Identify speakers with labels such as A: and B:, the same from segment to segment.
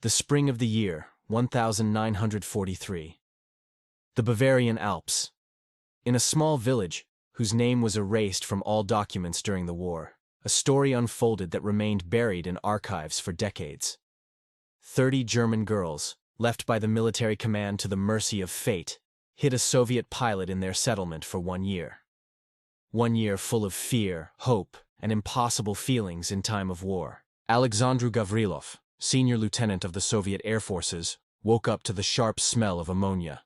A: The spring of the year, 1943. The Bavarian Alps. In a small village, whose name was erased from all documents during the war, a story unfolded that remained buried in archives for decades. 30 German girls, left by the military command to the mercy of fate, hid a Soviet pilot in their settlement for 1 year. 1 year full of fear, hope, and impossible feelings in time of war. Alexandru Gavrilov, senior lieutenant of the Soviet Air Forces, woke up to the sharp smell of ammonia.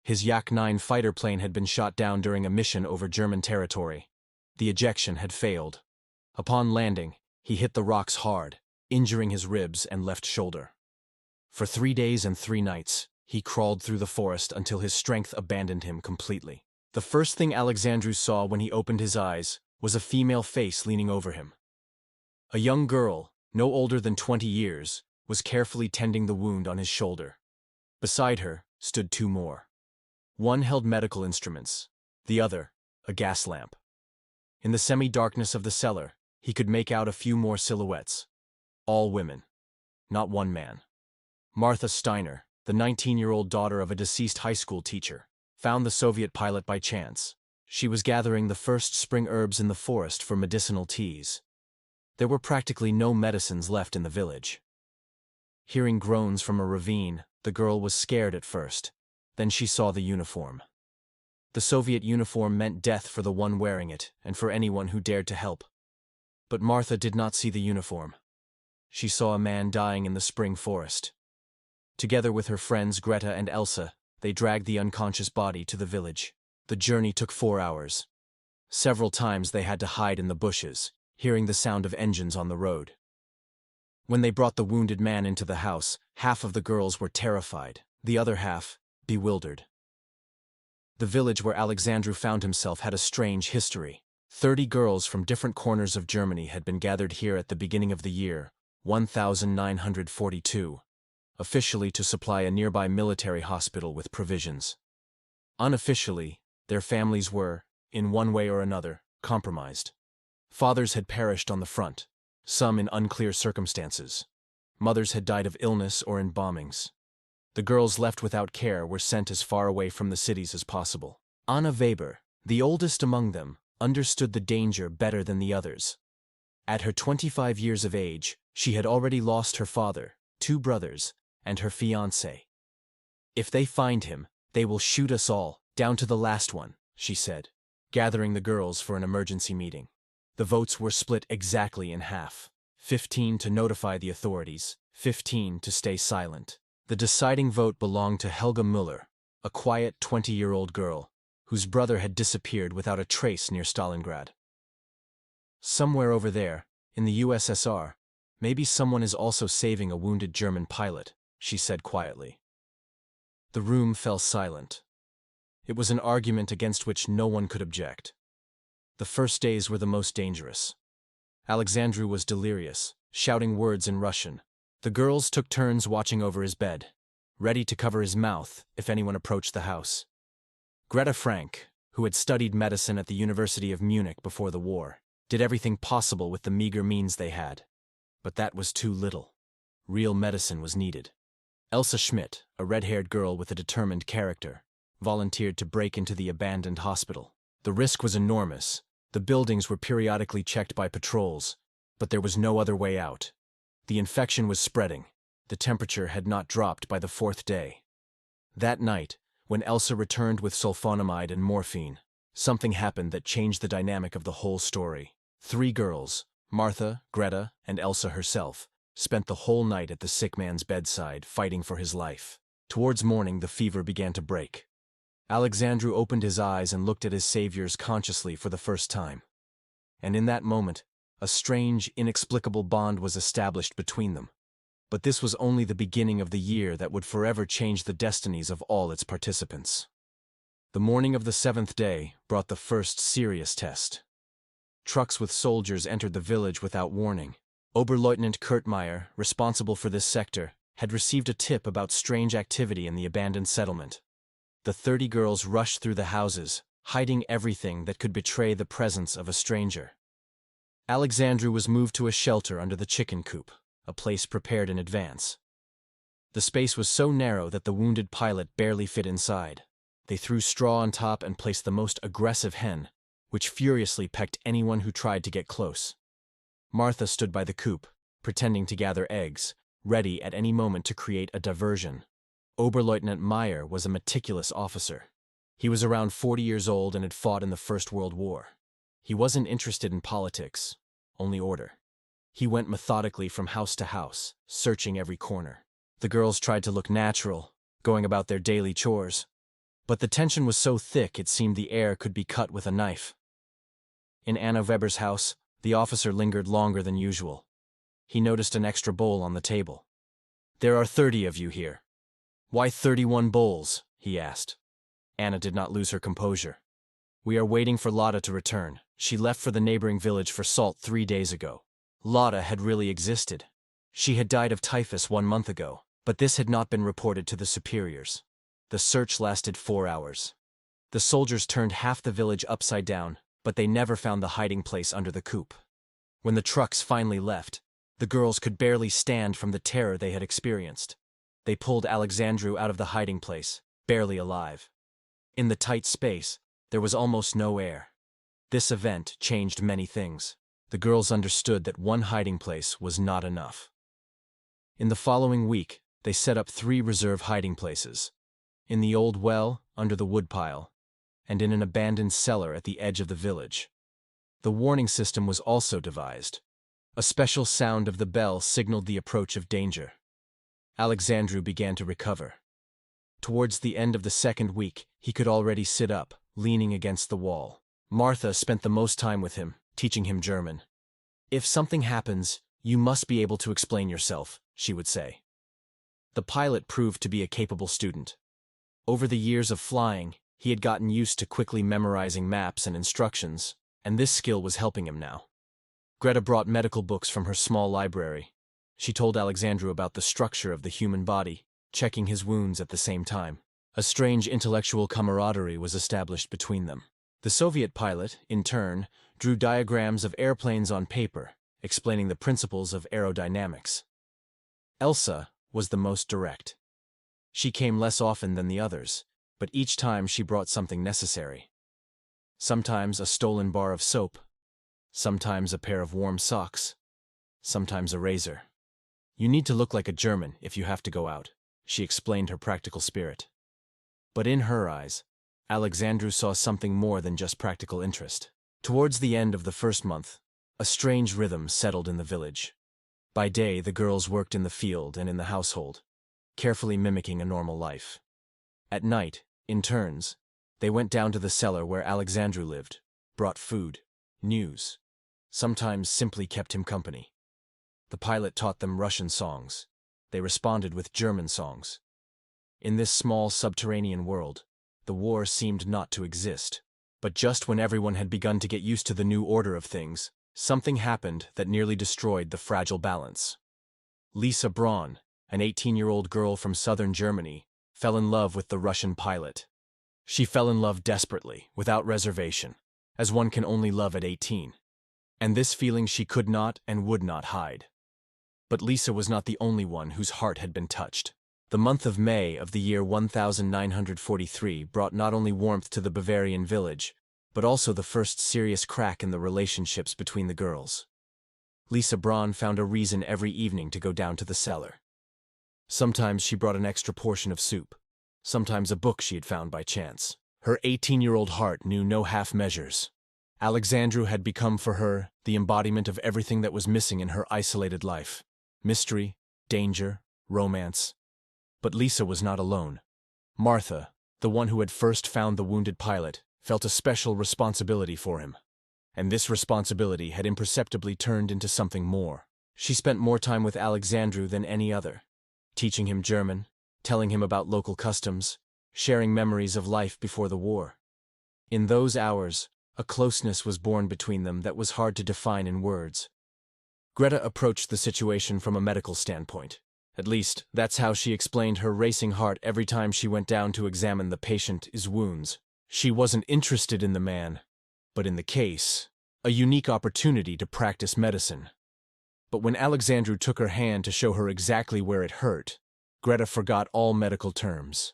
A: His Yak-9 fighter plane had been shot down during a mission over German territory. The ejection had failed. Upon landing, he hit the rocks hard, injuring his ribs and left shoulder. For 3 days and 3 nights, he crawled through the forest until his strength abandoned him completely. The first thing Alexandru saw when he opened his eyes was a female face leaning over him. A young girl, no older than 20 years, was carefully tending the wound on his shoulder. Beside her stood 2 more. One held medical instruments, the other, a gas lamp. In the semi-darkness of the cellar, he could make out a few more silhouettes. All women. Not one man. Martha Steiner, the 19-year-old daughter of a deceased high school teacher, found the Soviet pilot by chance. She was gathering the first spring herbs in the forest for medicinal teas. There were practically no medicines left in the village. Hearing groans from a ravine, the girl was scared at first. Then she saw the uniform. The Soviet uniform meant death for the one wearing it, and for anyone who dared to help. But Martha did not see the uniform. She saw a man dying in the spring forest. Together with her friends Greta and Elsa, they dragged the unconscious body to the village. The journey took 4 hours. Several times they had to hide in the bushes, hearing the sound of engines on the road. When they brought the wounded man into the house, half of the girls were terrified, the other half, bewildered. The village where Alexandru found himself had a strange history. 30 girls from different corners of Germany had been gathered here at the beginning of the year, 1942, officially to supply a nearby military hospital with provisions. Unofficially, their families were, in one way or another, compromised. Fathers had perished on the front, some in unclear circumstances. Mothers had died of illness or in bombings. The girls left without care were sent as far away from the cities as possible. Anna Weber, the oldest among them, understood the danger better than the others. At her 25 years of age, she had already lost her father, 2 brothers, and her fiancé. "If they find him, they will shoot us all, down to the last one," she said, gathering the girls for an emergency meeting. The votes were split exactly in half, 15 to notify the authorities, 15 to stay silent. The deciding vote belonged to Helga Müller, a quiet 20-year-old girl, whose brother had disappeared without a trace near Stalingrad. "Somewhere over there, in the USSR, maybe someone is also saving a wounded German pilot," she said quietly. The room fell silent. It was an argument against which no one could object. The first days were the most dangerous. Alexandru was delirious, shouting words in Russian. The girls took turns watching over his bed, ready to cover his mouth if anyone approached the house. Greta Frank, who had studied medicine at the University of Munich before the war, did everything possible with the meager means they had. But that was too little. Real medicine was needed. Elsa Schmidt, a red-haired girl with a determined character, volunteered to break into the abandoned hospital. The risk was enormous. The buildings were periodically checked by patrols, but there was no other way out. The infection was spreading. The temperature had not dropped by the 4th day. That night, when Elsa returned with sulfonamide and morphine, something happened that changed the dynamic of the whole story. 3 girls, Martha, Greta, and Elsa herself, spent the whole night at the sick man's bedside, fighting for his life. Towards morning, the fever began to break. Alexandru opened his eyes and looked at his saviors consciously for the first time. And in that moment, a strange, inexplicable bond was established between them. But this was only the beginning of the year that would forever change the destinies of all its participants. The morning of the 7th day brought the first serious test. Trucks with soldiers entered the village without warning. Oberleutnant Kurtmeyer, responsible for this sector, had received a tip about strange activity in the abandoned settlement. The 30 girls rushed through the houses, hiding everything that could betray the presence of a stranger. Alexandru was moved to a shelter under the chicken coop, a place prepared in advance. The space was so narrow that the wounded pilot barely fit inside. They threw straw on top and placed the most aggressive hen, which furiously pecked anyone who tried to get close. Martha stood by the coop, pretending to gather eggs, ready at any moment to create a diversion. Oberleutnant Meyer was a meticulous officer. He was around 40 years old and had fought in the First World War. He wasn't interested in politics, only order. He went methodically from house to house, searching every corner. The girls tried to look natural, going about their daily chores. But the tension was so thick it seemed the air could be cut with a knife. In Anna Weber's house, the officer lingered longer than usual. He noticed an extra bowl on the table. "There are 30 of you here. Why 31 bowls?" he asked. Anna did not lose her composure. "We are waiting for Lotta to return. She left for the neighboring village for salt 3 days ago." Lotta had really existed. She had died of typhus 1 month ago, but this had not been reported to the superiors. The search lasted 4 hours. The soldiers turned half the village upside down, but they never found the hiding place under the coop. When the trucks finally left, the girls could barely stand from the terror they had experienced. They pulled Alexandru out of the hiding place, barely alive. In the tight space, there was almost no air. This event changed many things. The girls understood that one hiding place was not enough. In the following week, they set up 3 reserve hiding places: in the old well, under the woodpile, and in an abandoned cellar at the edge of the village. The warning system was also devised. A special sound of the bell signaled the approach of danger. Alexandru began to recover. Towards the end of the 2nd week, he could already sit up, leaning against the wall. Martha spent the most time with him, teaching him German. "If something happens, you must be able to explain yourself," she would say. The pilot proved to be a capable student. Over the years of flying, he had gotten used to quickly memorizing maps and instructions, and this skill was helping him now. Greta brought medical books from her small library. She told Alexandru about the structure of the human body, checking his wounds at the same time. A strange intellectual camaraderie was established between them. The Soviet pilot, in turn, drew diagrams of airplanes on paper, explaining the principles of aerodynamics. Elsa was the most direct. She came less often than the others, but each time she brought something necessary. Sometimes a stolen bar of soap, sometimes a pair of warm socks, sometimes a razor. "You need to look like a German if you have to go out," she explained her practical spirit. But in her eyes, Alexandru saw something more than just practical interest. Towards the end of the 1st month, a strange rhythm settled in the village. By day, the girls worked in the field and in the household, carefully mimicking a normal life. At night, in turns, they went down to the cellar where Alexandru lived, brought food, news, sometimes simply kept him company. The pilot taught them Russian songs. They responded with German songs. In this small subterranean world, the war seemed not to exist. But just when everyone had begun to get used to the new order of things, something happened that nearly destroyed the fragile balance. Lisa Braun, an 18-year-old girl from southern Germany, fell in love with the Russian pilot. She fell in love desperately, without reservation, as one can only love at 18. And this feeling she could not and would not hide. But Lisa was not the only one whose heart had been touched. The month of May of the year 1943 brought not only warmth to the Bavarian village, but also the first serious crack in the relationships between the girls. Lisa Braun found a reason every evening to go down to the cellar. Sometimes she brought an extra portion of soup, sometimes a book she had found by chance. Her 18-year-old heart knew no half measures. Alexandru had become for her the embodiment of everything that was missing in her isolated life: mystery, danger, romance. But Lisa was not alone. Martha, the one who had first found the wounded pilot, felt a special responsibility for him. And this responsibility had imperceptibly turned into something more. She spent more time with Alexandru than any other, teaching him German, telling him about local customs, sharing memories of life before the war. In those hours, a closeness was born between them that was hard to define in words. Greta approached the situation from a medical standpoint. At least, that's how she explained her racing heart every time she went down to examine the patient's wounds. She wasn't interested in the man, but in the case, a unique opportunity to practice medicine. But when Alexandru took her hand to show her exactly where it hurt, Greta forgot all medical terms.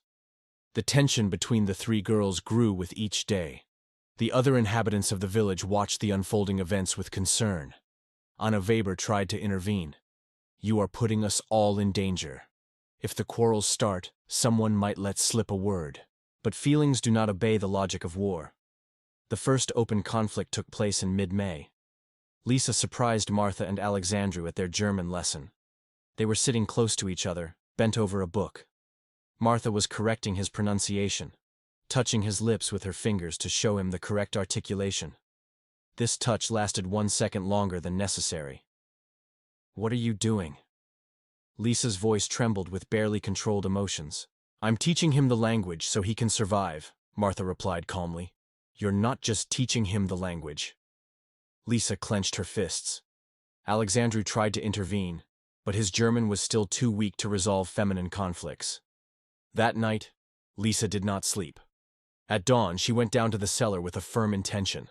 A: The tension between the three girls grew with each day. The other inhabitants of the village watched the unfolding events with concern. Anna Weber tried to intervene. "You are putting us all in danger. If the quarrels start, someone might let slip a word." But feelings do not obey the logic of war. The first open conflict took place in mid-May. Lisa surprised Martha and Alexandru at their German lesson. They were sitting close to each other, bent over a book. Martha was correcting his pronunciation, touching his lips with her fingers to show him the correct articulation. This touch lasted 1 second longer than necessary. "What are you doing?" Lisa's voice trembled with barely controlled emotions. "I'm teaching him the language so he can survive," Martha replied calmly. "You're not just teaching him the language." Lisa clenched her fists. Alexandru tried to intervene, but his German was still too weak to resolve feminine conflicts. That night, Lisa did not sleep. At dawn, she went down to the cellar with a firm intention.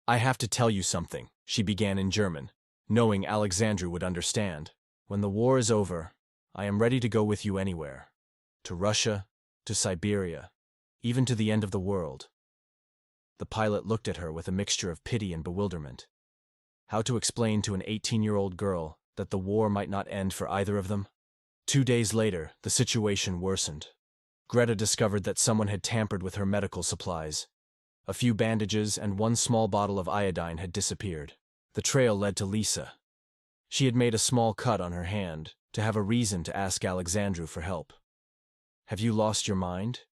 A: "I have to tell you something," she began in German, knowing Alexandru would understand. "When the war is over, I am ready to go with you anywhere. To Russia, to Siberia, even to the end of the world." The pilot looked at her with a mixture of pity and bewilderment. How to explain to an 18-year-old girl that the war might not end for either of them? 2 days later, the situation worsened. Greta discovered that someone had tampered with her medical supplies. A few bandages and 1 small bottle of iodine had disappeared. The trail led to Lisa. She had made a small cut on her hand to have a reason to ask Alexandru for help. "Have you lost your mind?"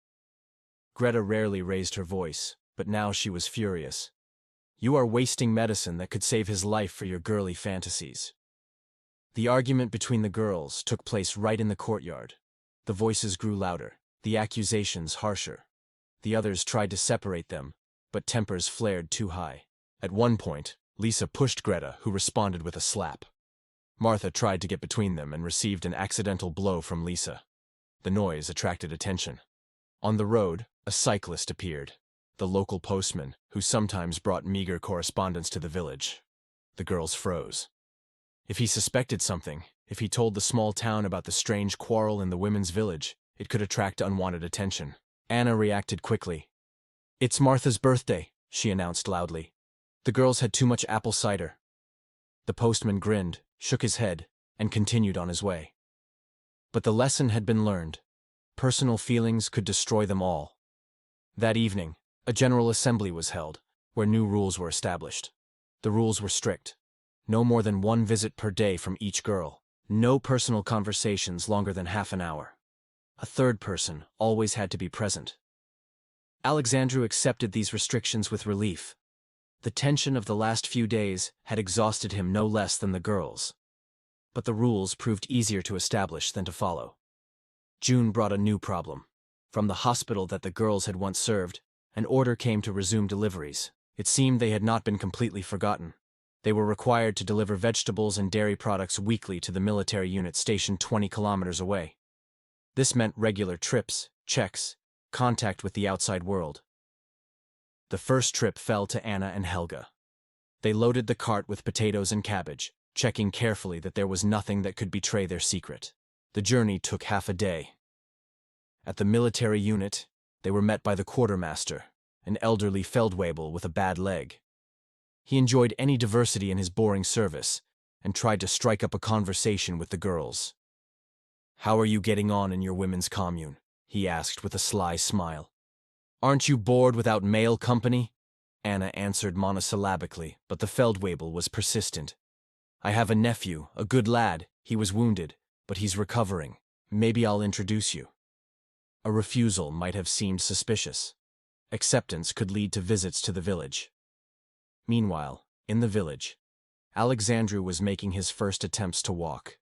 A: Greta rarely raised her voice, but now she was furious. "You are wasting medicine that could save his life for your girly fantasies." The argument between the girls took place right in the courtyard. The voices grew louder, the accusations harsher. The others tried to separate them, but tempers flared too high. At one point, Lisa pushed Greta, who responded with a slap. Martha tried to get between them and received an accidental blow from Lisa. The noise attracted attention. On the road, a cyclist appeared, the local postman, who sometimes brought meager correspondence to the village. The girls froze. If he suspected something, if he told the small town about the strange quarrel in the women's village, it could attract unwanted attention. Anna reacted quickly. "It's Martha's birthday," she announced loudly. "The girls had too much apple cider." The postman grinned, shook his head, and continued on his way. But the lesson had been learned. Personal feelings could destroy them all. That evening, a general assembly was held, where new rules were established. The rules were strict. No more than 1 visit per day from each girl. No personal conversations longer than half an hour. A third person always had to be present. Alexandru accepted these restrictions with relief. The tension of the last few days had exhausted him no less than the girls. But the rules proved easier to establish than to follow. June brought a new problem. From the hospital that the girls had once served, an order came to resume deliveries. It seemed they had not been completely forgotten. They were required to deliver vegetables and dairy products weekly to the military unit stationed 20 kilometers away. This meant regular trips, checks, contact with the outside world. The first trip fell to Anna and Helga. They loaded the cart with potatoes and cabbage, checking carefully that there was nothing that could betray their secret. The journey took half a day. At the military unit, they were met by the quartermaster, an elderly Feldwebel with a bad leg. He enjoyed any diversity in his boring service and tried to strike up a conversation with the girls. "How are you getting on in your women's commune?" he asked with a sly smile. "Aren't you bored without male company?" Anna answered monosyllabically, but the Feldwebel was persistent. "I have a nephew, a good lad. He was wounded, but he's recovering. Maybe I'll introduce you." A refusal might have seemed suspicious. Acceptance could lead to visits to the village. Meanwhile, in the village, Alexandru was making his first attempts to walk.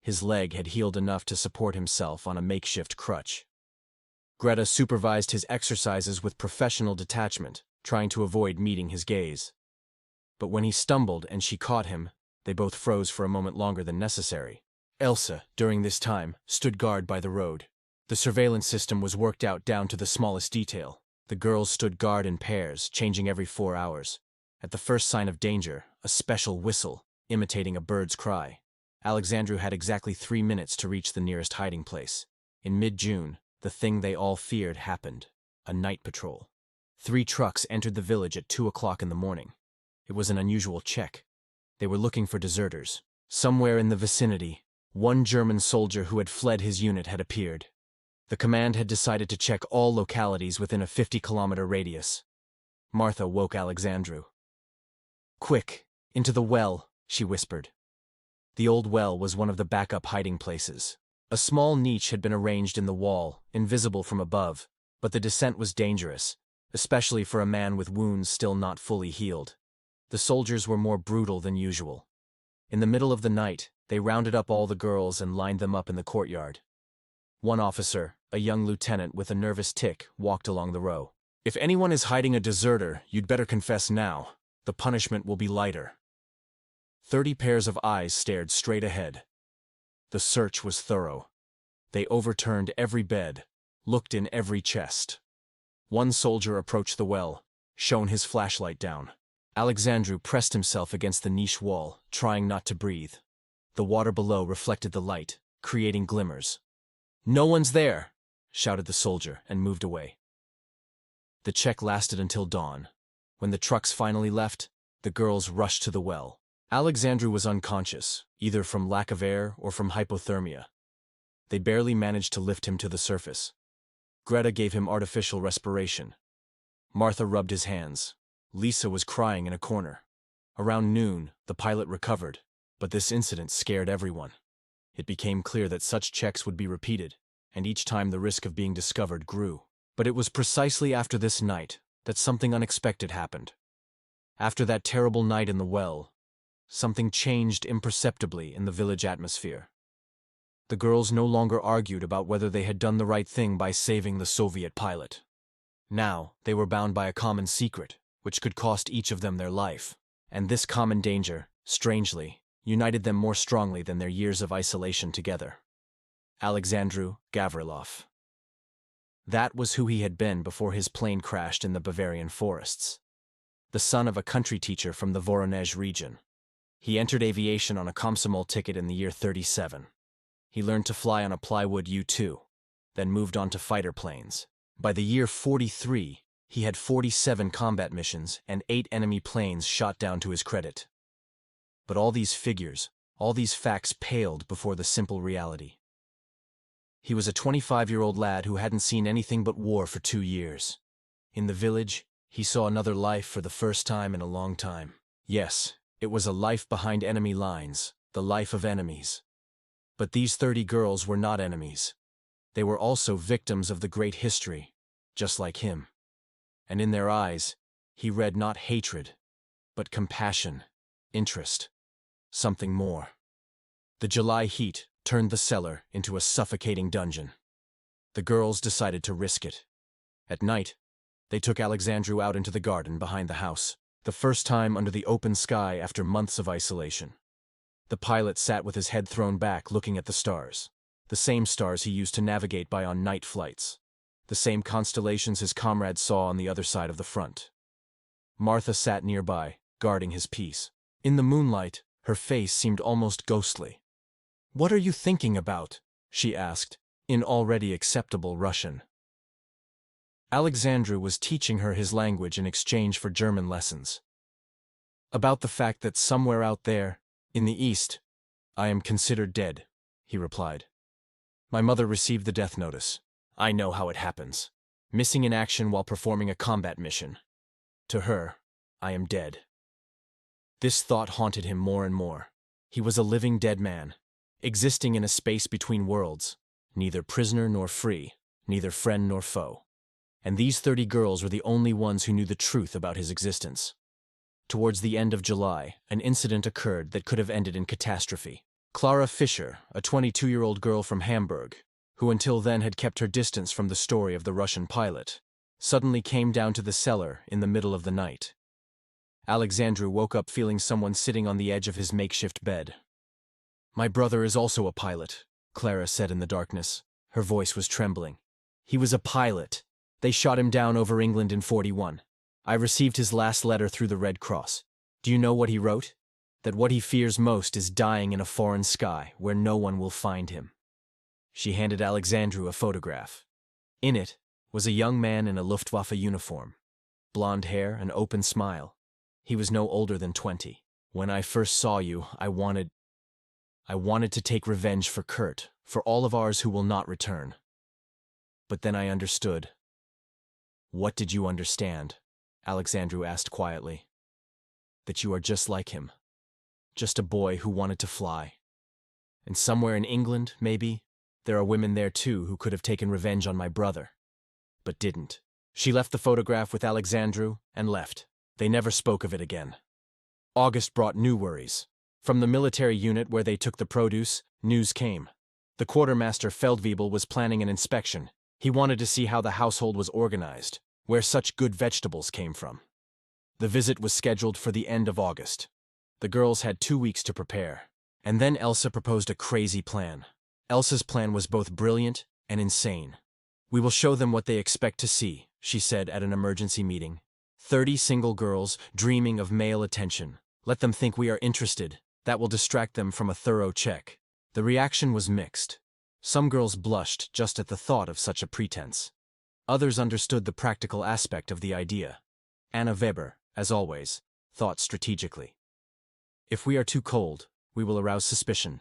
A: His leg had healed enough to support himself on a makeshift crutch. Greta supervised his exercises with professional detachment, trying to avoid meeting his gaze. But when he stumbled and she caught him, they both froze for a moment longer than necessary. Elsa, during this time, stood guard by the road. The surveillance system was worked out down to the smallest detail. The girls stood guard in pairs, changing every 4 hours. At the first sign of danger, a special whistle, imitating a bird's cry. Alexandru had exactly 3 minutes to reach the nearest hiding place. In mid-June, the thing they all feared happened. A night patrol. 3 trucks entered the village at 2 o'clock in the morning. It was an unusual check. They were looking for deserters. Somewhere in the vicinity, one German soldier who had fled his unit had appeared. The command had decided to check all localities within a 50-kilometer radius. Martha woke Alexandru. "Quick, into the well," she whispered. The old well was one of the backup hiding places. A small niche had been arranged in the wall, invisible from above, but the descent was dangerous, especially for a man with wounds still not fully healed. The soldiers were more brutal than usual. In the middle of the night, they rounded up all the girls and lined them up in the courtyard. One officer, a young lieutenant with a nervous tic, walked along the row. "If anyone is hiding a deserter, you'd better confess now. The punishment will be lighter." 30 pairs of eyes stared straight ahead. The search was thorough. They overturned every bed, looked in every chest. One soldier approached the well, shone his flashlight down. Alexandru pressed himself against the niche wall, trying not to breathe. The water below reflected the light, creating glimmers. "No one's there!" shouted the soldier and moved away. The check lasted until dawn. When the trucks finally left, the girls rushed to the well. Alexandru was unconscious, either from lack of air or from hypothermia. They barely managed to lift him to the surface. Greta gave him artificial respiration. Martha rubbed his hands. Lisa was crying in a corner. Around noon, the pilot recovered, but this incident scared everyone. It became clear that such checks would be repeated, and each time the risk of being discovered grew. But it was precisely after this night that something unexpected happened. After that terrible night in the well, something changed imperceptibly in the village atmosphere. The girls no longer argued about whether they had done the right thing by saving the Soviet pilot. Now, they were bound by a common secret, which could cost each of them their life. And this common danger, strangely, united them more strongly than their years of isolation together. Alexandru Gavrilov. That was who he had been before his plane crashed in the Bavarian forests. The son of a country teacher from the Voronezh region. He entered aviation on a Komsomol ticket in the year 37. He learned to fly on a plywood U-2, then moved on to fighter planes. By the year 43, he had 47 combat missions and 8 enemy planes shot down to his credit. But all these figures, all these facts paled before the simple reality. He was a 25-year-old lad who hadn't seen anything but war for 2 years. In the village, he saw another life for the first time in a long time. Yes, it was a life behind enemy lines, the life of enemies. But these 30 girls were not enemies. They were also victims of the great history, just like him. And in their eyes, he read not hatred, but compassion, interest, something more. The July heat turned the cellar into a suffocating dungeon. The girls decided to risk it. At night, they took Alexandru out into the garden behind the house, the first time under the open sky after months of isolation. The pilot sat with his head thrown back looking at the stars, the same stars he used to navigate by on night flights, the same constellations his comrades saw on the other side of the front. Martha sat nearby, guarding his peace. In the moonlight, her face seemed almost ghostly. "What are you thinking about?" she asked, in already acceptable Russian. Alexandru was teaching her his language in exchange for German lessons. "About the fact that somewhere out there, in the east, I am considered dead," he replied. "My mother received the death notice. I know how it happens. Missing in action while performing a combat mission. To her, I am dead." This thought haunted him more and more. He was a living dead man, existing in a space between worlds, neither prisoner nor free, neither friend nor foe. And these 30 girls were the only ones who knew the truth about his existence. Towards the end of July, an incident occurred that could have ended in catastrophe. Clara Fischer, a 22-year-old girl from Hamburg, who until then had kept her distance from the story of the Russian pilot, suddenly came down to the cellar in the middle of the night. Alexandru woke up feeling someone sitting on the edge of his makeshift bed. "My brother is also a pilot," Clara said in the darkness. Her voice was trembling. "He was a pilot. They shot him down over England in 41. I received his last letter through the Red Cross. Do you know what he wrote? that what he fears most is dying in a foreign sky where no one will find him. She handed Alexandru a photograph. In it was a young man in a Luftwaffe uniform. Blonde hair, an open smile. He was no older than 20. When I first saw you, I wanted to take revenge for Kurt, for all of ours who will not return. But then I understood. What did you understand? Alexandru asked quietly. That you are just like him. Just a boy who wanted to fly. And somewhere in England, maybe, there are women there too who could have taken revenge on my brother. But didn't. She left the photograph with Alexandru and left. They never spoke of it again. August brought new worries. From the military unit where they took the produce, news came. The quartermaster Feldwebel was planning an inspection. He wanted to see how the household was organized, where such good vegetables came from. The visit was scheduled for the end of August. The girls had 2 weeks to prepare. And then Elsa proposed a crazy plan. Elsa's plan was both brilliant and insane. We will show them what they expect to see, she said at an emergency meeting. 30 single girls dreaming of male attention. Let them think we are interested. That will distract them from a thorough check. The reaction was mixed. Some girls blushed just at the thought of such a pretense. Others understood the practical aspect of the idea. Anna Weber, as always, thought strategically. If we are too cold, we will arouse suspicion.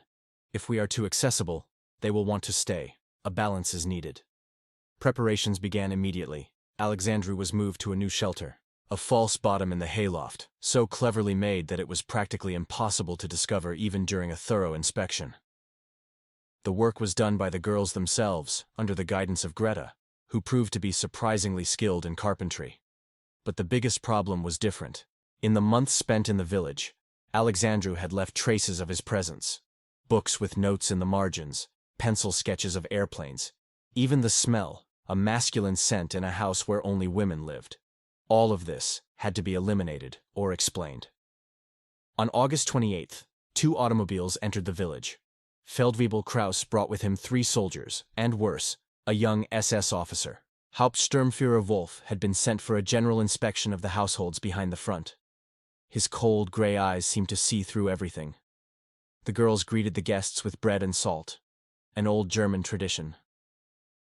A: If we are too accessible, they will want to stay. A balance is needed. Preparations began immediately. Alexandru was moved to a new shelter. A false bottom in the hayloft, so cleverly made that it was practically impossible to discover even during a thorough inspection. The work was done by the girls themselves, under the guidance of Greta, who proved to be surprisingly skilled in carpentry. But the biggest problem was different. In the months spent in the village, Alexandru had left traces of his presence. Books with notes in the margins, pencil sketches of airplanes, even the smell, a masculine scent in a house where only women lived. All of this had to be eliminated or explained. On August 28th, 2 automobiles entered the village. Feldwebel Kraus brought with him 3 soldiers, and worse, a young SS officer. Hauptsturmführer Wolf had been sent for a general inspection of the households behind the front. His cold gray eyes seemed to see through everything. The girls greeted the guests with bread and salt, an old German tradition.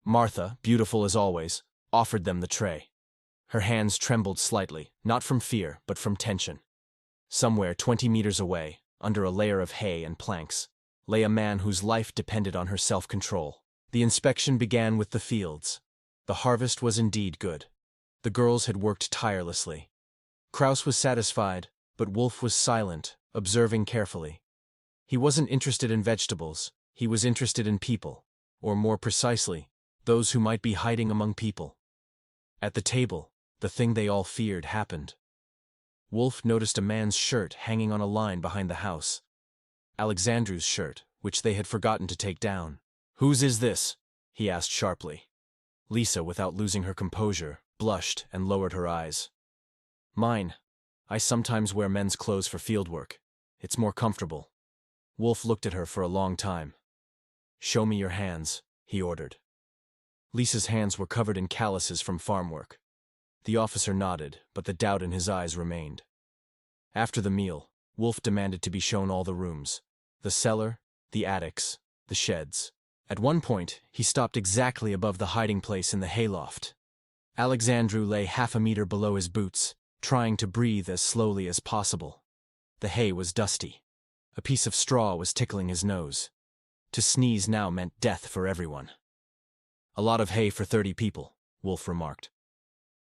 A: Martha, beautiful as always, offered them the tray. Her hands trembled slightly, not from fear, but from tension. Somewhere 20 meters away, under a layer of hay and planks, lay a man whose life depended on her self-control. The inspection began with the fields. The harvest was indeed good. The girls had worked tirelessly. Kraus was satisfied, but Wolf was silent, observing carefully. He wasn't interested in vegetables, he was interested in people, or more precisely, those who might be hiding among people. At the table, the thing they all feared happened. Wolf noticed a man's shirt hanging on a line behind the house. Alexandru's shirt, which they had forgotten to take down. "Whose is this?" he asked sharply. Lisa, without losing her composure, blushed and lowered her eyes. "Mine. I sometimes wear men's clothes for field work. It's more comfortable." Wolf looked at her for a long time. "Show me your hands," he ordered. Lisa's hands were covered in calluses from farm work. The officer nodded, but the doubt in his eyes remained. After the meal, Wolf demanded to be shown all the rooms. The cellar, the attics, the sheds. At one point, he stopped exactly above the hiding place in the hayloft. Alexandru lay half a meter below his boots, trying to breathe as slowly as possible. The hay was dusty. A piece of straw was tickling his nose. To sneeze now meant death for everyone. "A lot of hay for 30 people, Wolf remarked.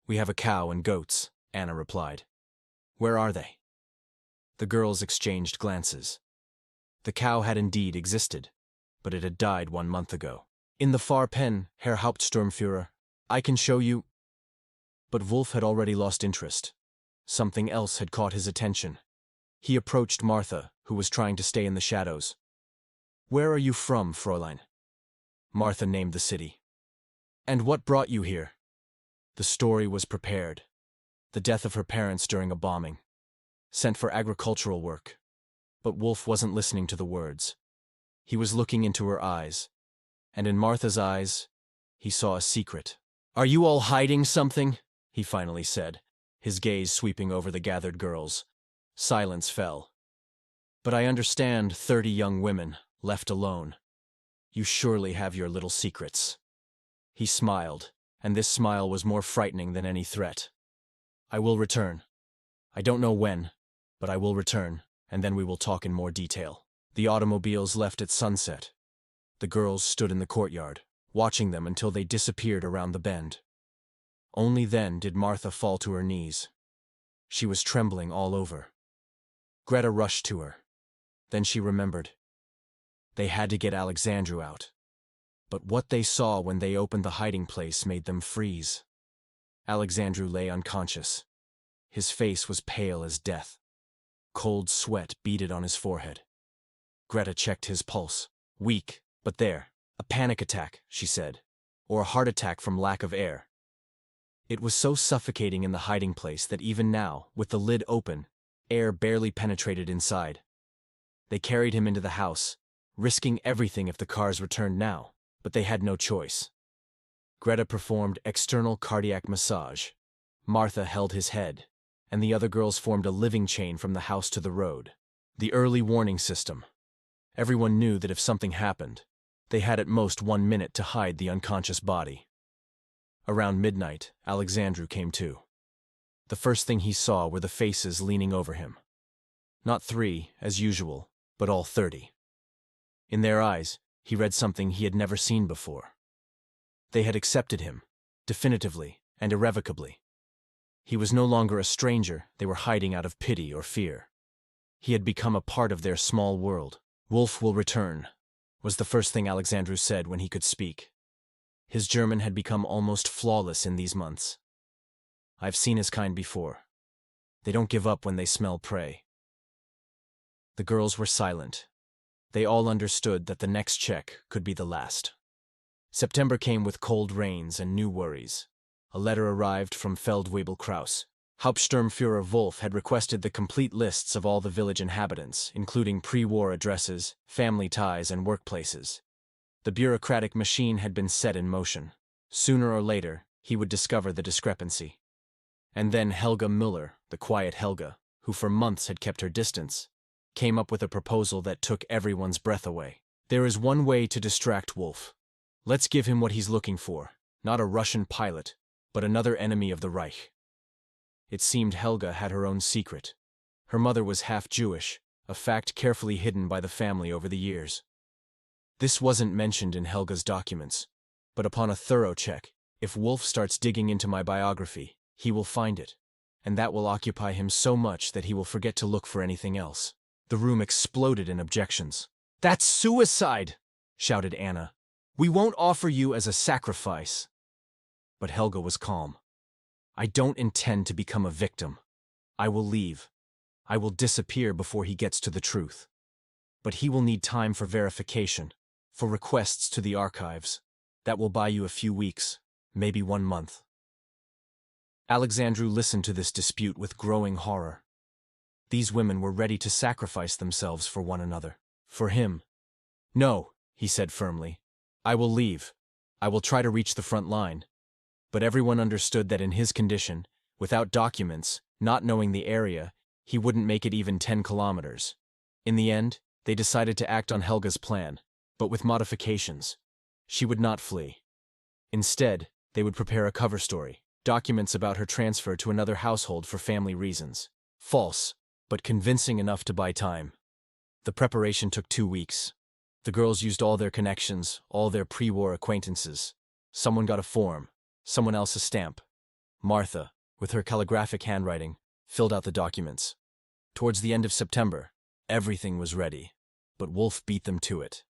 A: "We have a cow and goats," Anna replied. "Where are they?" The girls exchanged glances. The cow had indeed existed, but it had died 1 month ago. "In the far pen, Herr Hauptsturmführer. I can show you." But Wolf had already lost interest. Something else had caught his attention. He approached Martha, who was trying to stay in the shadows. "Where are you from, Fräulein?" Martha named the city. "And what brought you here?" The story was prepared. The death of her parents during a bombing. Sent for agricultural work. But Wolf wasn't listening to the words. He was looking into her eyes. And in Martha's eyes, he saw a secret. "Are you all hiding something?" he finally said, his gaze sweeping over the gathered girls. Silence fell. But I understand 30 young women, left alone. You surely have your little secrets. He smiled, and this smile was more frightening than any threat. I will return. I don't know when, but I will return, and then we will talk in more detail. The automobiles left at sunset. The girls stood in the courtyard, watching them until they disappeared around the bend. Only then did Martha fall to her knees. She was trembling all over. Greta rushed to her. Then she remembered. They had to get Alexandru out. But what they saw when they opened the hiding place made them freeze. Alexandru lay unconscious. His face was pale as death. Cold sweat beaded on his forehead. Greta checked his pulse. Weak, but there. A panic attack, she said. Or a heart attack from lack of air. It was so suffocating in the hiding place that even now, with the lid open, air barely penetrated inside. They carried him into the house, risking everything if the cars returned now, but they had no choice. Greta performed external cardiac massage. Martha held his head, and the other girls formed a living chain from the house to the road. The early warning system. Everyone knew that if something happened, they had at most 1 minute to hide the unconscious body. Around midnight, Alexandru came to. The first thing he saw were the faces leaning over him. Not 3, as usual, but all 30. In their eyes, he read something he had never seen before. They had accepted him, definitively and irrevocably. He was no longer a stranger they were hiding out of pity or fear. He had become a part of their small world. "Wolf will return," was the first thing Alexandru said when he could speak. His German had become almost flawless in these months. "I've seen his kind before. They don't give up when they smell prey." The girls were silent. They all understood that the next check could be the last. September came with cold rains and new worries. A letter arrived from Feldwebel Kraus. Hauptsturmführer Wolf had requested the complete lists of all the village inhabitants, including pre-war addresses, family ties, and workplaces. The bureaucratic machine had been set in motion. Sooner or later, he would discover the discrepancy. And then Helga Müller, the quiet Helga, who for months had kept her distance, came up with a proposal that took everyone's breath away. "There is one way to distract Wolf. Let's give him what he's looking for, not a Russian pilot, but another enemy of the Reich." It seemed Helga had her own secret. Her mother was half Jewish, a fact carefully hidden by the family over the years. This wasn't mentioned in Helga's documents, but upon a thorough check, if Wolf starts digging into my biography, he will find it, and that will occupy him so much that he will forget to look for anything else. The room exploded in objections. "That's suicide!" shouted Anna. "We won't offer you as a sacrifice." But Helga was calm. "I don't intend to become a victim. I will leave. I will disappear before he gets to the truth. But he will need time for verification, for requests to the archives. That will buy you a few weeks, maybe 1 month." Alexandru listened to this dispute with growing horror. These women were ready to sacrifice themselves for one another. For him. "No," he said firmly. "I will leave. I will try to reach the front line." But everyone understood that in his condition, without documents, not knowing the area, he wouldn't make it even 10 kilometers. In the end, they decided to act on Helga's plan, but with modifications. She would not flee. Instead, they would prepare a cover story, documents about her transfer to another household for family reasons. False, but convincing enough to buy time. The preparation took 2 weeks. The girls used all their connections, all their pre-war acquaintances. Someone got a form, someone else a stamp. Martha, with her calligraphic handwriting, filled out the documents. Towards the end of September, everything was ready, but Wolf beat them to it.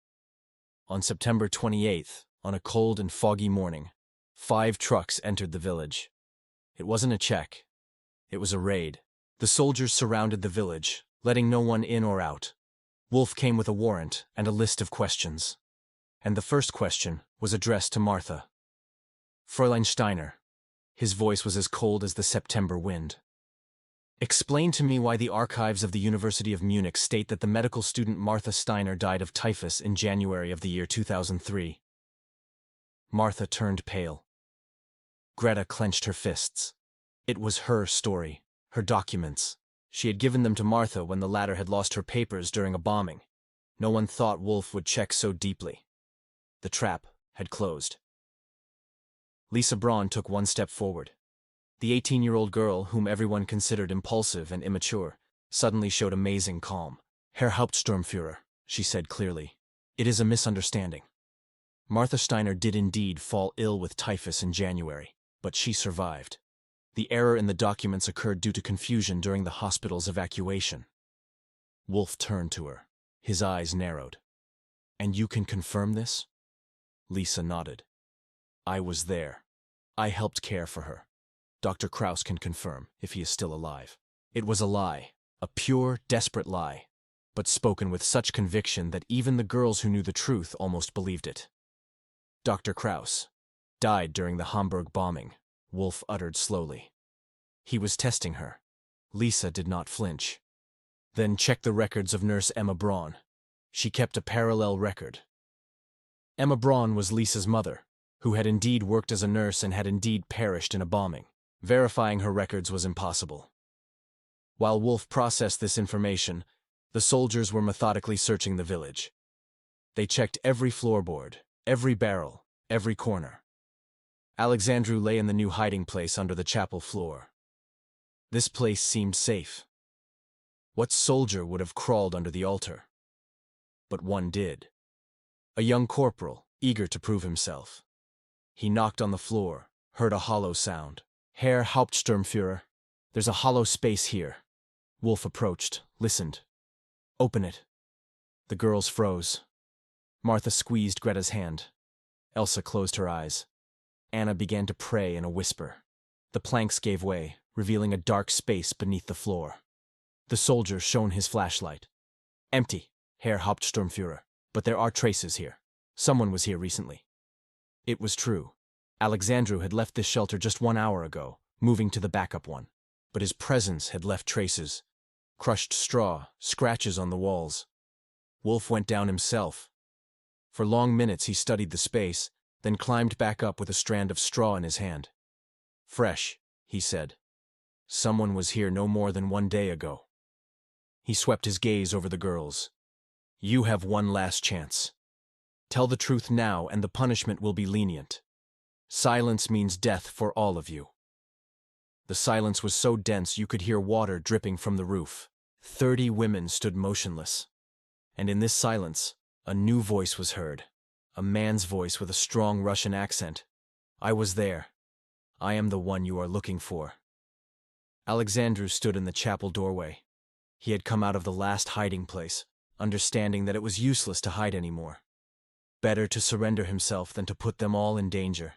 A: On September 28th, on a cold and foggy morning, 5 trucks entered the village. It wasn't a check. It was a raid. The soldiers surrounded the village, letting no one in or out. Wolf came with a warrant and a list of questions. And the first question was addressed to Martha. "Fräulein Steiner." His voice was as cold as the September wind. "Explain to me why the archives of the University of Munich state that the medical student Martha Steiner died of typhus in January of the year 2003. Martha turned pale. Greta clenched her fists. It was her story, her documents. She had given them to Martha when the latter had lost her papers during a bombing. No one thought Wolf would check so deeply. The trap had closed. Lisa Braun took one step forward. The 18-year-old girl, whom everyone considered impulsive and immature, suddenly showed amazing calm. Herr Hauptsturmführer, she said clearly, it is a misunderstanding. Martha Steiner did indeed fall ill with typhus in January, but she survived. The error in the documents occurred due to confusion during the hospital's evacuation. Wolf turned to her. His eyes narrowed. And you can confirm this? Lisa nodded. I was there. I helped care for her. Dr. Kraus can confirm, if he is still alive. It was a lie, a pure, desperate lie, but spoken with such conviction that even the girls who knew the truth almost believed it. Dr. Kraus died during the Hamburg bombing, Wolf uttered slowly. He was testing her. Lisa did not flinch. Then check the records of nurse Emma Braun. She kept a parallel record. Emma Braun was Lisa's mother, who had indeed worked as a nurse and had indeed perished in a bombing. Verifying her records was impossible. While Wolf processed this information, the soldiers were methodically searching the village. They checked every floorboard, every barrel, every corner. Alexandru lay in the new hiding place under the chapel floor. This place seemed safe. What soldier would have crawled under the altar? But one did. A young corporal, eager to prove himself. He knocked on the floor, heard a hollow sound. Herr Hauptsturmführer, there's a hollow space here. Wolf approached, listened. Open it. The girls froze. Martha squeezed Greta's hand. Elsa closed her eyes. Anna began to pray in a whisper. The planks gave way, revealing a dark space beneath the floor. The soldier shone his flashlight. Empty, Herr Hauptsturmführer, but there are traces here. Someone was here recently. It was true. Alexandru had left this shelter just 1 hour ago, moving to the backup one. But his presence had left traces. Crushed straw, scratches on the walls. Wolf went down himself. For long minutes he studied the space, then climbed back up with a strand of straw in his hand. Fresh, he said. Someone was here no more than 1 day ago. He swept his gaze over the girls. You have one last chance. Tell the truth now and the punishment will be lenient. Silence means death for all of you. The silence was so dense you could hear water dripping from the roof. 30 women stood motionless. And in this silence, a new voice was heard. A man's voice with a strong Russian accent. I was there. I am the one you are looking for. Alexandru stood in the chapel doorway. He had come out of the last hiding place, understanding that it was useless to hide anymore. Better to surrender himself than to put them all in danger.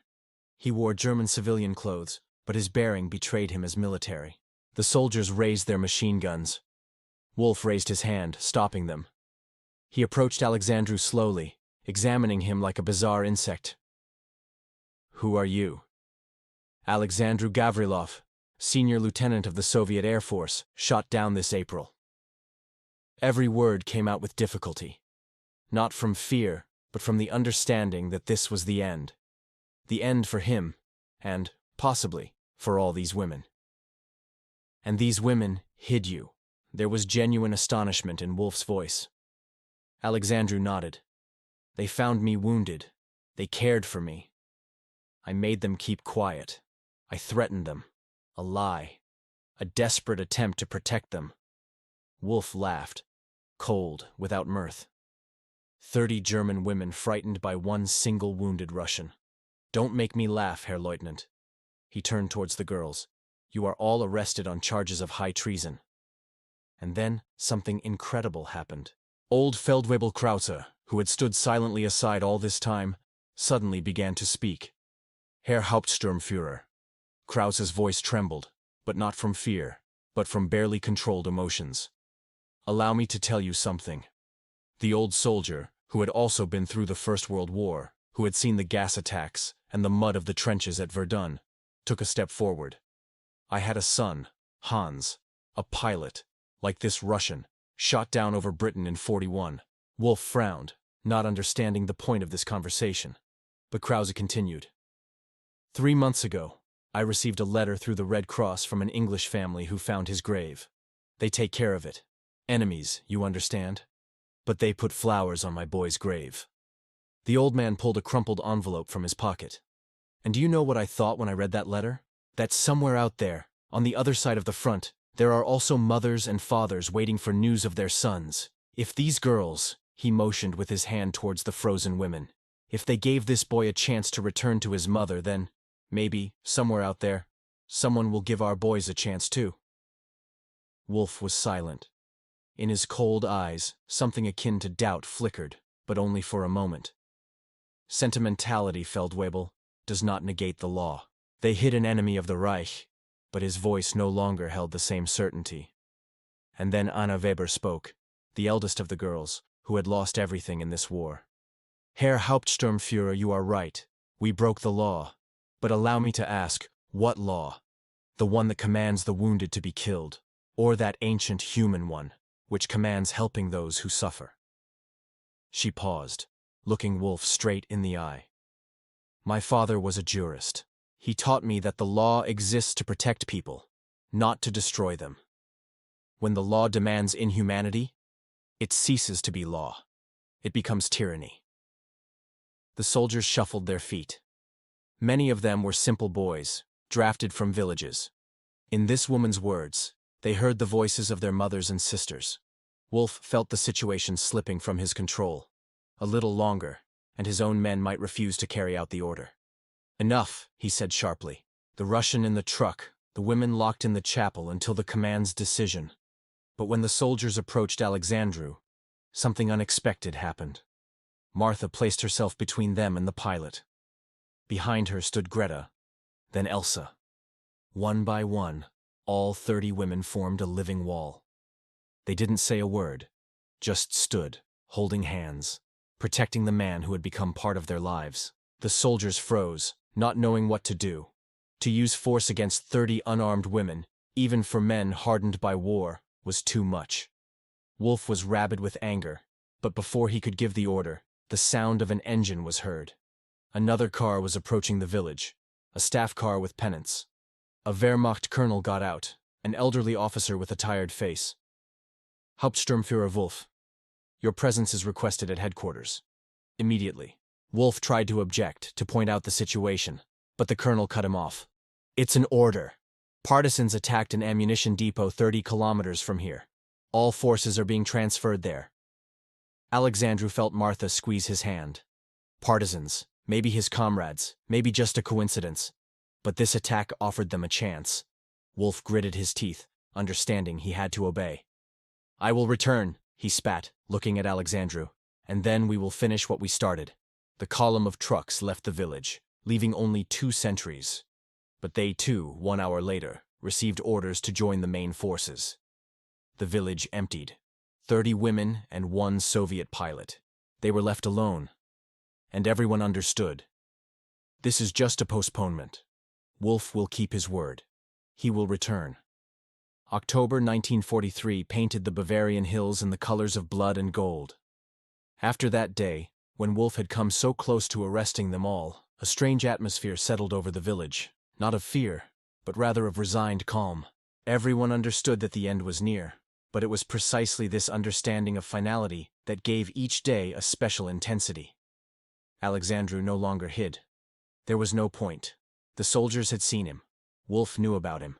A: He wore German civilian clothes, but his bearing betrayed him as military. The soldiers raised their machine guns. Wolf raised his hand, stopping them. He approached Alexandru slowly, examining him like a bizarre insect. Who are you? Alexandru Gavrilov, senior lieutenant of the Soviet Air Force, shot down this April. Every word came out with difficulty. Not from fear, but from the understanding that this was the end. The end for him, and, possibly, for all these women. And these women hid you. There was genuine astonishment in Wolf's voice. Alexandru nodded. They found me wounded. They cared for me. I made them keep quiet. I threatened them. A lie. A desperate attempt to protect them. Wolf laughed, cold, without mirth. 30 German women frightened by one single wounded Russian. Don't make me laugh, Herr Leutnant. He turned towards the girls. You are all arrested on charges of high treason. And then something incredible happened. Old Feldwebel Krause, who had stood silently aside all this time, suddenly began to speak. Herr Hauptsturmführer. Krause's voice trembled, but not from fear, but from barely controlled emotions. Allow me to tell you something. The old soldier, who had also been through the First World War, who had seen the gas attacks and the mud of the trenches at Verdun, took a step forward. I had a son, Hans, a pilot, like this Russian, shot down over Britain in 41. Wolf frowned, not understanding the point of this conversation. But Krause continued. 3 months ago, I received a letter through the Red Cross from an English family who found his grave. They take care of it. Enemies, you understand? But they put flowers on my boy's grave. The old man pulled a crumpled envelope from his pocket. And do you know what I thought when I read that letter? That somewhere out there, on the other side of the front, there are also mothers and fathers waiting for news of their sons. If these girls, he motioned with his hand towards the frozen women, if they gave this boy a chance to return to his mother, then, maybe, somewhere out there, someone will give our boys a chance too. Wolf was silent. In his cold eyes, something akin to doubt flickered, but only for a moment. Sentimentality, Feldwebel, does not negate the law. They hid an enemy of the Reich, but his voice no longer held the same certainty. And then Anna Weber spoke, the eldest of the girls, who had lost everything in this war. Herr Hauptsturmführer, you are right. We broke the law. But allow me to ask, what law? The one that commands the wounded to be killed, or that ancient human one, which commands helping those who suffer? She paused, looking Wolf straight in the eye. My father was a jurist. He taught me that the law exists to protect people, not to destroy them. When the law demands inhumanity, it ceases to be law. It becomes tyranny. The soldiers shuffled their feet. Many of them were simple boys, drafted from villages. In this woman's words, they heard the voices of their mothers and sisters. Wolf felt the situation slipping from his control. A little longer, and his own men might refuse to carry out the order. Enough, he said sharply. The Russian in the truck, the women locked in the chapel until the command's decision. But when the soldiers approached Alexandru, something unexpected happened. Martha placed herself between them and the pilot. Behind her stood Greta, then Elsa. One by one, all 30 women formed a living wall. They didn't say a word, just stood, holding hands, protecting the man who had become part of their lives. The soldiers froze, not knowing what to do. To use force against 30 unarmed women, even for men hardened by war, was too much. Wolf was rabid with anger, but before he could give the order, the sound of an engine was heard. Another car was approaching the village, a staff car with pennants. A Wehrmacht colonel got out, an elderly officer with a tired face. Hauptsturmführer Wolf, your presence is requested at headquarters. Immediately. Wolf tried to object, to point out the situation, but the colonel cut him off. It's an order. Partisans attacked an ammunition depot 30 kilometers from here. All forces are being transferred there. Alexandru felt Martha squeeze his hand. Partisans, maybe his comrades, maybe just a coincidence. But this attack offered them a chance. Wolf gritted his teeth, understanding he had to obey. I will return, he spat, looking at Alexandru, and then we will finish what we started. The column of trucks left the village, leaving only 2 sentries. But they too, 1 hour later, received orders to join the main forces. The village emptied. 30 women and 1 Soviet pilot. They were left alone. And everyone understood. This is just a postponement. Wolf will keep his word. He will return. October 1943 painted the Bavarian hills in the colors of blood and gold. After that day, when Wolf had come so close to arresting them all, a strange atmosphere settled over the village, not of fear, but rather of resigned calm. Everyone understood that the end was near, but it was precisely this understanding of finality that gave each day a special intensity. Alexandru no longer hid. There was no point. The soldiers had seen him. Wolf knew about him.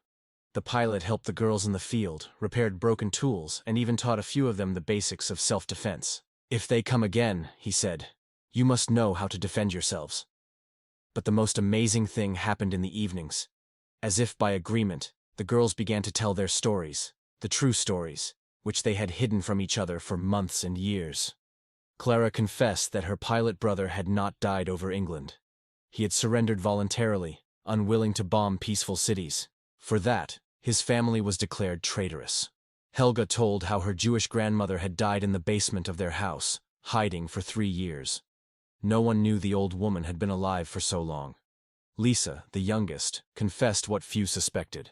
A: The pilot helped the girls in the field, repaired broken tools, and even taught a few of them the basics of self-defense. If they come again, he said, you must know how to defend yourselves. But the most amazing thing happened in the evenings. As if by agreement, the girls began to tell their stories, the true stories, which they had hidden from each other for months and years. Clara confessed that her pilot brother had not died over England. He had surrendered voluntarily, unwilling to bomb peaceful cities. For that, his family was declared traitorous. Helga told how her Jewish grandmother had died in the basement of their house, hiding for 3 years. No one knew the old woman had been alive for so long. Lisa, the youngest, confessed what few suspected.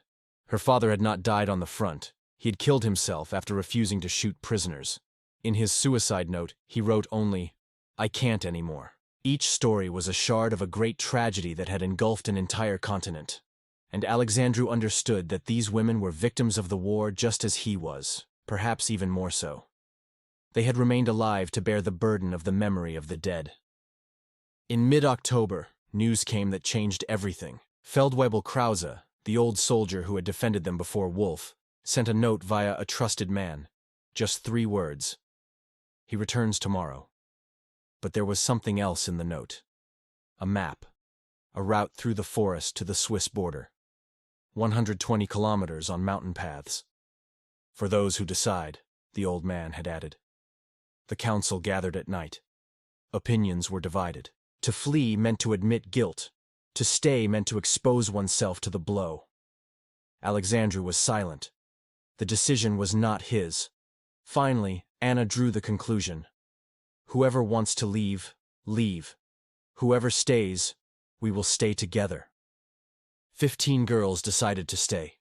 A: Her father had not died on the front. He had killed himself after refusing to shoot prisoners. In his suicide note, he wrote only, I can't anymore. Each story was a shard of a great tragedy that had engulfed an entire continent. And Alexandru understood that these women were victims of the war just as he was, perhaps even more so. They had remained alive to bear the burden of the memory of the dead. In mid-October, news came that changed everything. Feldwebel Krause, the old soldier who had defended them before Wolf, sent a note via a trusted man. Just 3 words. He returns tomorrow. But there was something else in the note. A map. A route through the forest to the Swiss border. 120 kilometers on mountain paths. For those who decide, the old man had added. The council gathered at night. Opinions were divided. To flee meant to admit guilt. To stay meant to expose oneself to the blow. Alexandru was silent. The decision was not his. Finally, Anna drew the conclusion. Whoever wants to leave, leave. Whoever stays, we will stay together. 15 girls decided to stay.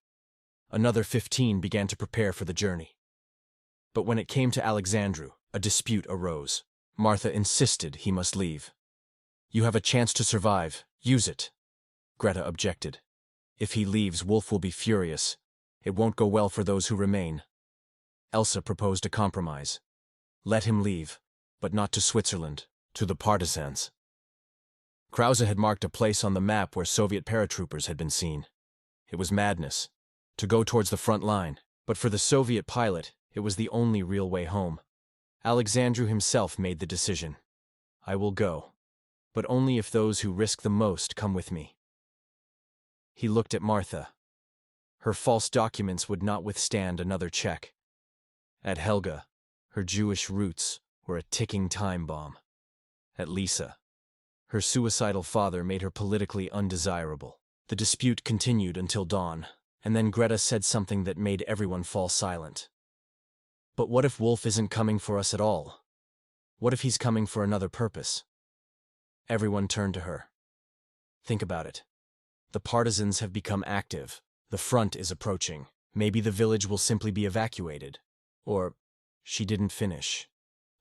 A: Another 15 began to prepare for the journey. But when it came to Alexandru, a dispute arose. Martha insisted he must leave. You have a chance to survive. Use it. Greta objected. If he leaves, Wolf will be furious. It won't go well for those who remain. Elsa proposed a compromise. Let him leave, but not to Switzerland, to the partisans. Krause had marked a place on the map where Soviet paratroopers had been seen. It was madness, to go towards the front line, but for the Soviet pilot, it was the only real way home. Alexandru himself made the decision. I will go, but only if those who risk the most come with me. He looked at Martha. Her false documents would not withstand another check. At Helga, her Jewish roots were a ticking time bomb. At Lisa, her suicidal father made her politically undesirable. The dispute continued until dawn, and then Greta said something that made everyone fall silent. But what if Wolf isn't coming for us at all? What if he's coming for another purpose? Everyone turned to her. Think about it. The partisans have become active. The front is approaching. Maybe the village will simply be evacuated. Or, she didn't finish.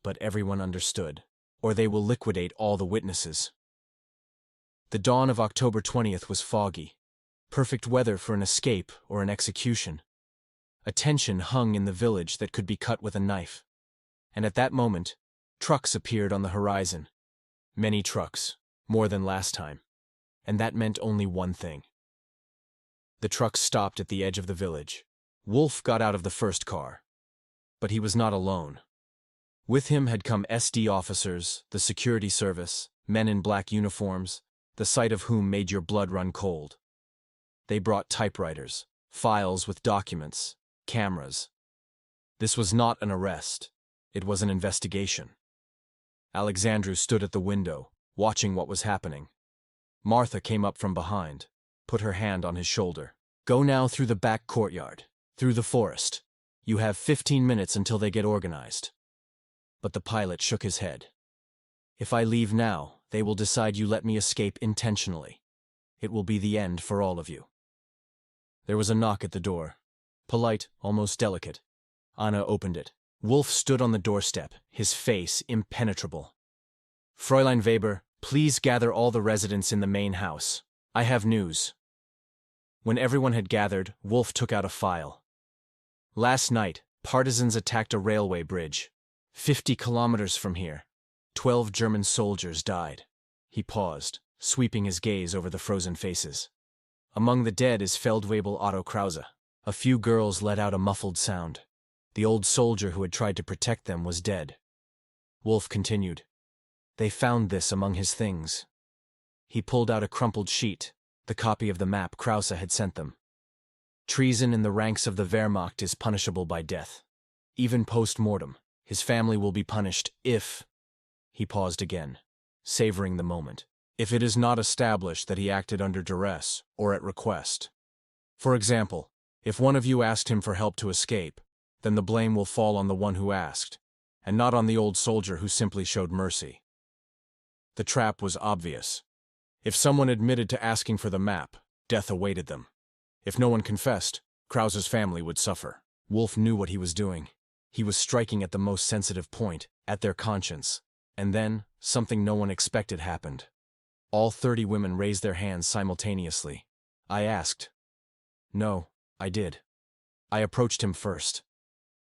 A: But everyone understood. Or they will liquidate all the witnesses. The dawn of October 20th was foggy. Perfect weather for an escape or an execution. A tension hung in the village that could be cut with a knife. And at that moment, trucks appeared on the horizon. Many trucks, more than last time. And that meant only one thing. The trucks stopped at the edge of the village. Wolf got out of the first car. But he was not alone. With him had come SD officers, the security service, men in black uniforms, the sight of whom made your blood run cold. They brought typewriters, files with documents, cameras. This was not an arrest. It was an investigation. Alexandru stood at the window, watching what was happening. Martha came up from behind, put her hand on his shoulder. Go now through the back courtyard, through the forest. You have 15 minutes until they get organized. But the pilot shook his head. If I leave now, they will decide you let me escape intentionally. It will be the end for all of you. There was a knock at the door. Polite, almost delicate. Anna opened it. Wolf stood on the doorstep, his face impenetrable. Fräulein Weber, please gather all the residents in the main house. I have news. When everyone had gathered, Wolf took out a file. Last night, partisans attacked a railway bridge. 50 kilometers from here. 12 German soldiers died. He paused, sweeping his gaze over the frozen faces. Among the dead is Feldwebel Otto Krause. A few girls let out a muffled sound. The old soldier who had tried to protect them was dead. Wolf continued. They found this among his things. He pulled out a crumpled sheet, the copy of the map Krause had sent them. Treason in the ranks of the Wehrmacht is punishable by death. Even post-mortem, his family will be punished if... He paused again, savoring the moment. If it is not established that he acted under duress or at request. For example, if one of you asked him for help to escape, then the blame will fall on the one who asked, and not on the old soldier who simply showed mercy. The trap was obvious. If someone admitted to asking for the map, death awaited them. If no one confessed, Krause's family would suffer. Wolf knew what he was doing. He was striking at the most sensitive point, at their conscience. And then, something no one expected happened. All 30 women raised their hands simultaneously. I asked, No, I did. I approached him first.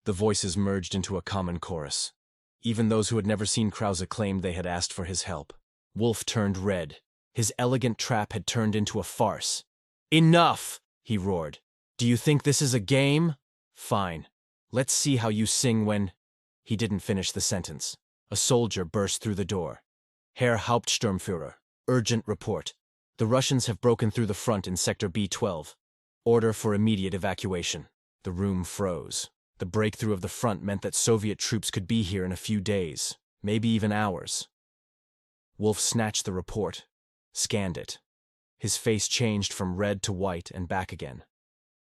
A: The voices merged into a common chorus. Even those who had never seen Krause claimed they had asked for his help. Wolf turned red. His elegant trap had turned into a farce. "Enough!" he roared. "Do you think this is a game? Fine. Let's see how you sing when—" He didn't finish the sentence. A soldier burst through the door. "Herr Hauptsturmführer, urgent report. The Russians have broken through the front in Sector B12. Order for immediate evacuation." The room froze. The breakthrough of the front meant that Soviet troops could be here in a few days, maybe even hours. Wolf snatched the report, scanned it. His face changed from red to white and back again.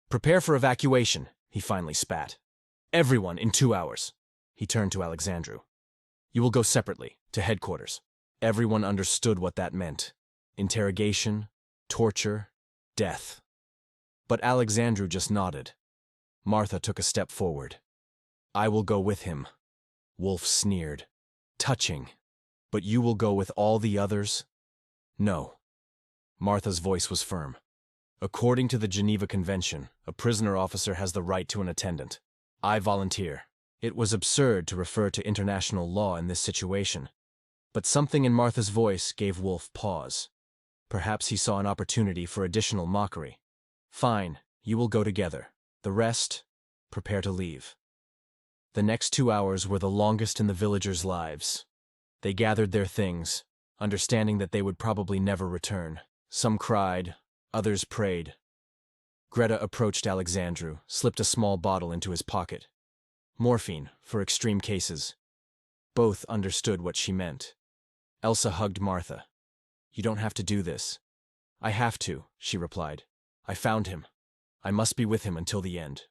A: "Prepare for evacuation," he finally spat. "Everyone in 2 hours." He turned to Alexandru. "You will go separately, to headquarters." Everyone understood what that meant. Interrogation, torture, death. But Alexandru just nodded. Martha took a step forward. "I will go with him." Wolf sneered. "Touching. But you will go with all the others?" "No." Martha's voice was firm. "According to the Geneva Convention, a prisoner officer has the right to an attendant. I volunteer." It was absurd to refer to international law in this situation, but something in Martha's voice gave Wolf pause. Perhaps he saw an opportunity for additional mockery. "Fine, you will go together. The rest, prepare to leave." The next 2 hours were the longest in the villagers' lives. They gathered their things, understanding that they would probably never return. Some cried, others prayed. Greta approached Alexandru, slipped a small bottle into his pocket. Morphine, for extreme cases. Both understood what she meant. Elsa hugged Martha. "You don't have to do this." "I have to," she replied. "I found him. I must be with him until the end."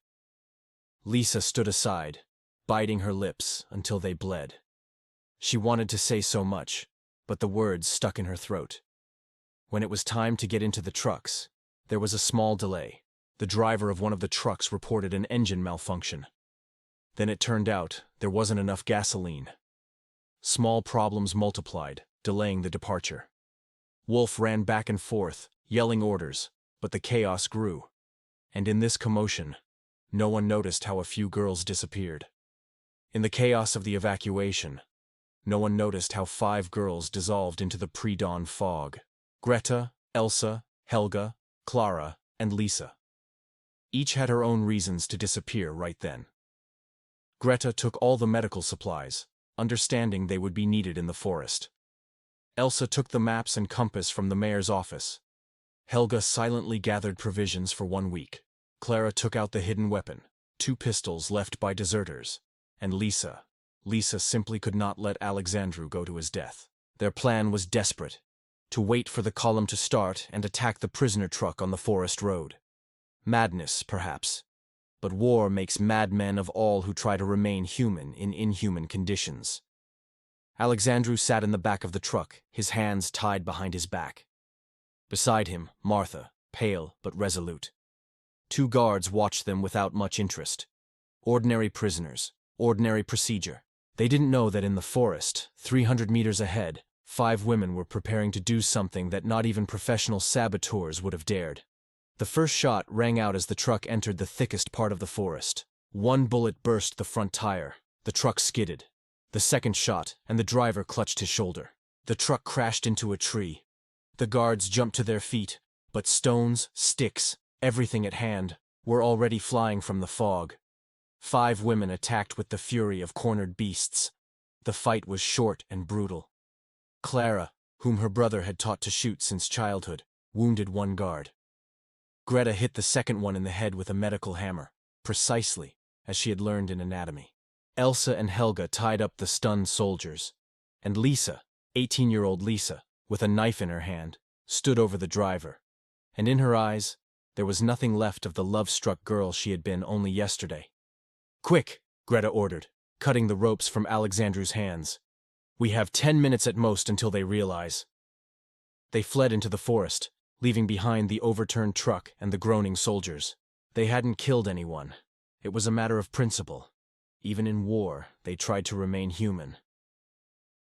A: Lisa stood aside, biting her lips until they bled. She wanted to say so much, but the words stuck in her throat. When it was time to get into the trucks, there was a small delay. The driver of one of the trucks reported an engine malfunction. Then it turned out there wasn't enough gasoline. Small problems multiplied, delaying the departure. Wolf ran back and forth, yelling orders, but the chaos grew. And in this commotion, no one noticed how a few girls disappeared. In the chaos of the evacuation, no one noticed how 5 girls dissolved into the pre-dawn fog. Greta, Elsa, Helga, Clara, and Lisa. Each had her own reasons to disappear right then. Greta took all the medical supplies, understanding they would be needed in the forest. Elsa took the maps and compass from the mayor's office. Helga silently gathered provisions for 1 week. Clara took out the hidden weapon, 2 pistols left by deserters. And Lisa simply could not let Alexandru go to his death. Their plan was desperate: to wait for the column to start and attack the prisoner truck on the forest road. Madness, perhaps. But war makes madmen of all who try to remain human in inhuman conditions. Alexandru sat in the back of the truck, his hands tied behind his back. Beside him, Martha, pale but resolute. 2 guards watched them without much interest. Ordinary prisoners, ordinary procedure. They didn't know that in the forest, 300 meters ahead, 5 women were preparing to do something that not even professional saboteurs would have dared. The first shot rang out as the truck entered the thickest part of the forest. 1 bullet burst the front tire. The truck skidded. The second shot, and the driver clutched his shoulder. The truck crashed into a tree. The guards jumped to their feet, but stones, sticks, everything at hand, were already flying from the fog. 5 women attacked with the fury of cornered beasts. The fight was short and brutal. Clara, whom her brother had taught to shoot since childhood, wounded 1 guard. Greta hit the second one in the head with a medical hammer, precisely as she had learned in anatomy. Elsa and Helga tied up the stunned soldiers, and Lisa, 18-year-old Lisa, with a knife in her hand, stood over the driver, and in her eyes there was nothing left of the love-struck girl she had been only yesterday. "Quick," Greta ordered, cutting the ropes from Alexandru's hands. "We have 10 minutes at most until they realize." They fled into the forest, leaving behind the overturned truck and the groaning soldiers. They hadn't killed anyone. It was a matter of principle. Even in war, they tried to remain human.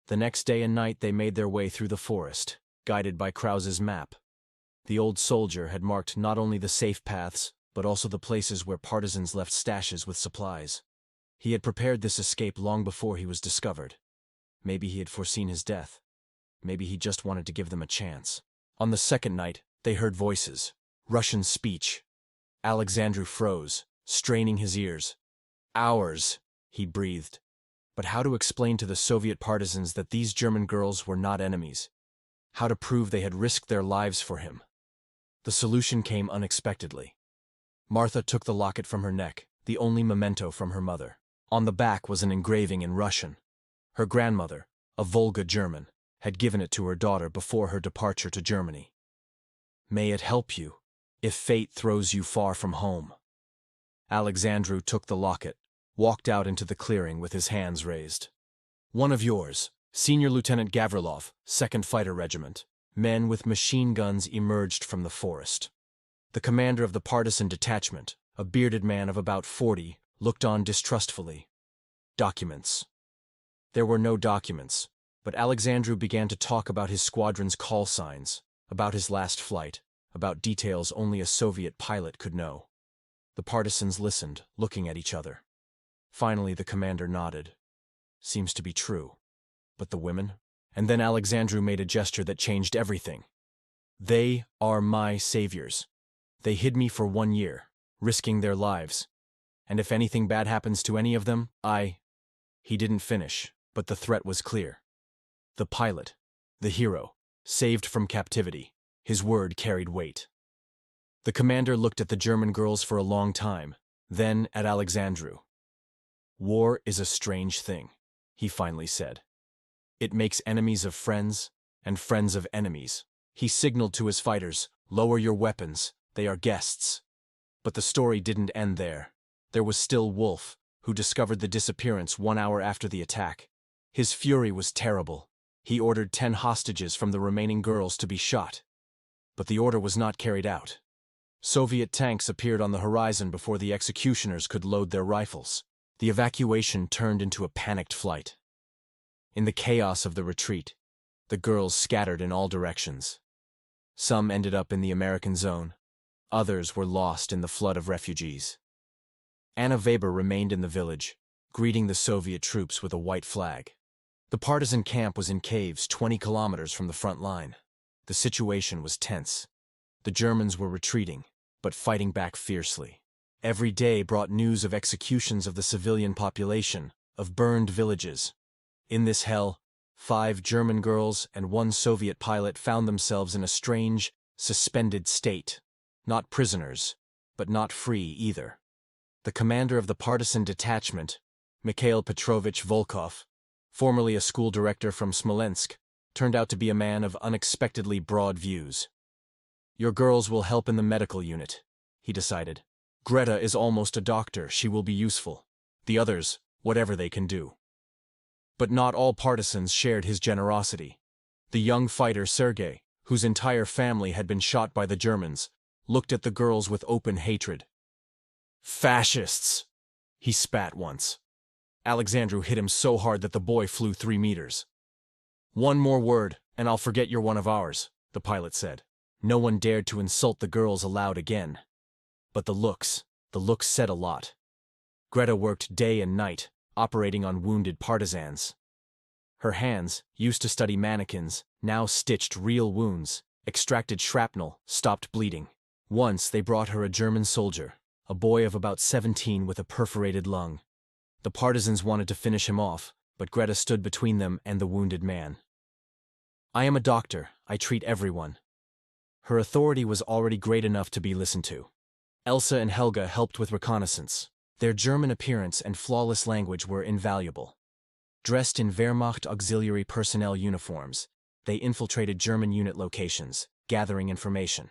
A: The next day and night they made their way through the forest, guided by Krause's map. The old soldier had marked not only the safe paths, but also the places where partisans left stashes with supplies. He had prepared this escape long before he was discovered. Maybe he had foreseen his death. Maybe he just wanted to give them a chance. On the second night, they heard voices. Russian speech. Alexandru froze, straining his ears. Ours, he breathed. But how to explain to the Soviet partisans that these German girls were not enemies? How to prove they had risked their lives for him? The solution came unexpectedly. Martha took the locket from her neck, the only memento from her mother. On the back was an engraving in Russian. Her grandmother, a Volga German, had given it to her daughter before her departure to Germany. May it help you, if fate throws you far from home. Alexandru took the locket, walked out into the clearing with his hands raised. One of yours, Senior Lieutenant Gavrilov, 2nd Fighter Regiment. Men with machine guns emerged from the forest. The commander of the partisan detachment, a bearded man of about 40, looked on distrustfully. Documents. There were no documents, but Alexandru began to talk about his squadron's call signs, about his last flight, about details only a Soviet pilot could know. The partisans listened, looking at each other. Finally, the commander nodded. Seems to be true. But the women? And then Alexandru made a gesture that changed everything. They are my saviors. They hid me for 1 year, risking their lives. And if anything bad happens to any of them, He didn't finish, but the threat was clear. The pilot, the hero, saved from captivity. His word carried weight. The commander looked at the German girls for a long time, then at Alexandru. War is a strange thing, he finally said. It makes enemies of friends, and friends of enemies. He signaled to his fighters, lower your weapons, they are guests. But the story didn't end there. There was still Wolf, who discovered the disappearance 1 hour after the attack. His fury was terrible. He ordered 10 hostages from the remaining girls to be shot. But the order was not carried out. Soviet tanks appeared on the horizon before the executioners could load their rifles. The evacuation turned into a panicked flight. In the chaos of the retreat, the girls scattered in all directions. Some ended up in the American zone. Others were lost in the flood of refugees. Anna Weber remained in the village, greeting the Soviet troops with a white flag. The partisan camp was in caves 20 kilometers from the front line. The situation was tense. The Germans were retreating, but fighting back fiercely. Every day brought news of executions of the civilian population, of burned villages. In this hell, 5 German girls and 1 Soviet pilot found themselves in a strange, suspended state. Not prisoners, but not free either. The commander of the partisan detachment, Mikhail Petrovich Volkov, formerly a school director from Smolensk, turned out to be a man of unexpectedly broad views. Your girls will help in the medical unit, he decided. Greta is almost a doctor, she will be useful. The others, whatever they can do. But not all partisans shared his generosity. The young fighter Sergei, whose entire family had been shot by the Germans, looked at the girls with open hatred. Fascists! He spat once. Alexandru hit him so hard that the boy flew 3 meters. One more word, and I'll forget you're one of ours, the pilot said. No one dared to insult the girls aloud again. But the looks said a lot. Greta worked day and night, operating on wounded partisans. Her hands, used to study mannequins, now stitched real wounds, extracted shrapnel, stopped bleeding. Once they brought her a German soldier, a boy of about 17 with a perforated lung. The partisans wanted to finish him off, but Greta stood between them and the wounded man. I am a doctor, I treat everyone. Her authority was already great enough to be listened to. Elsa and Helga helped with reconnaissance. Their German appearance and flawless language were invaluable. Dressed in Wehrmacht auxiliary personnel uniforms, they infiltrated German unit locations, gathering information.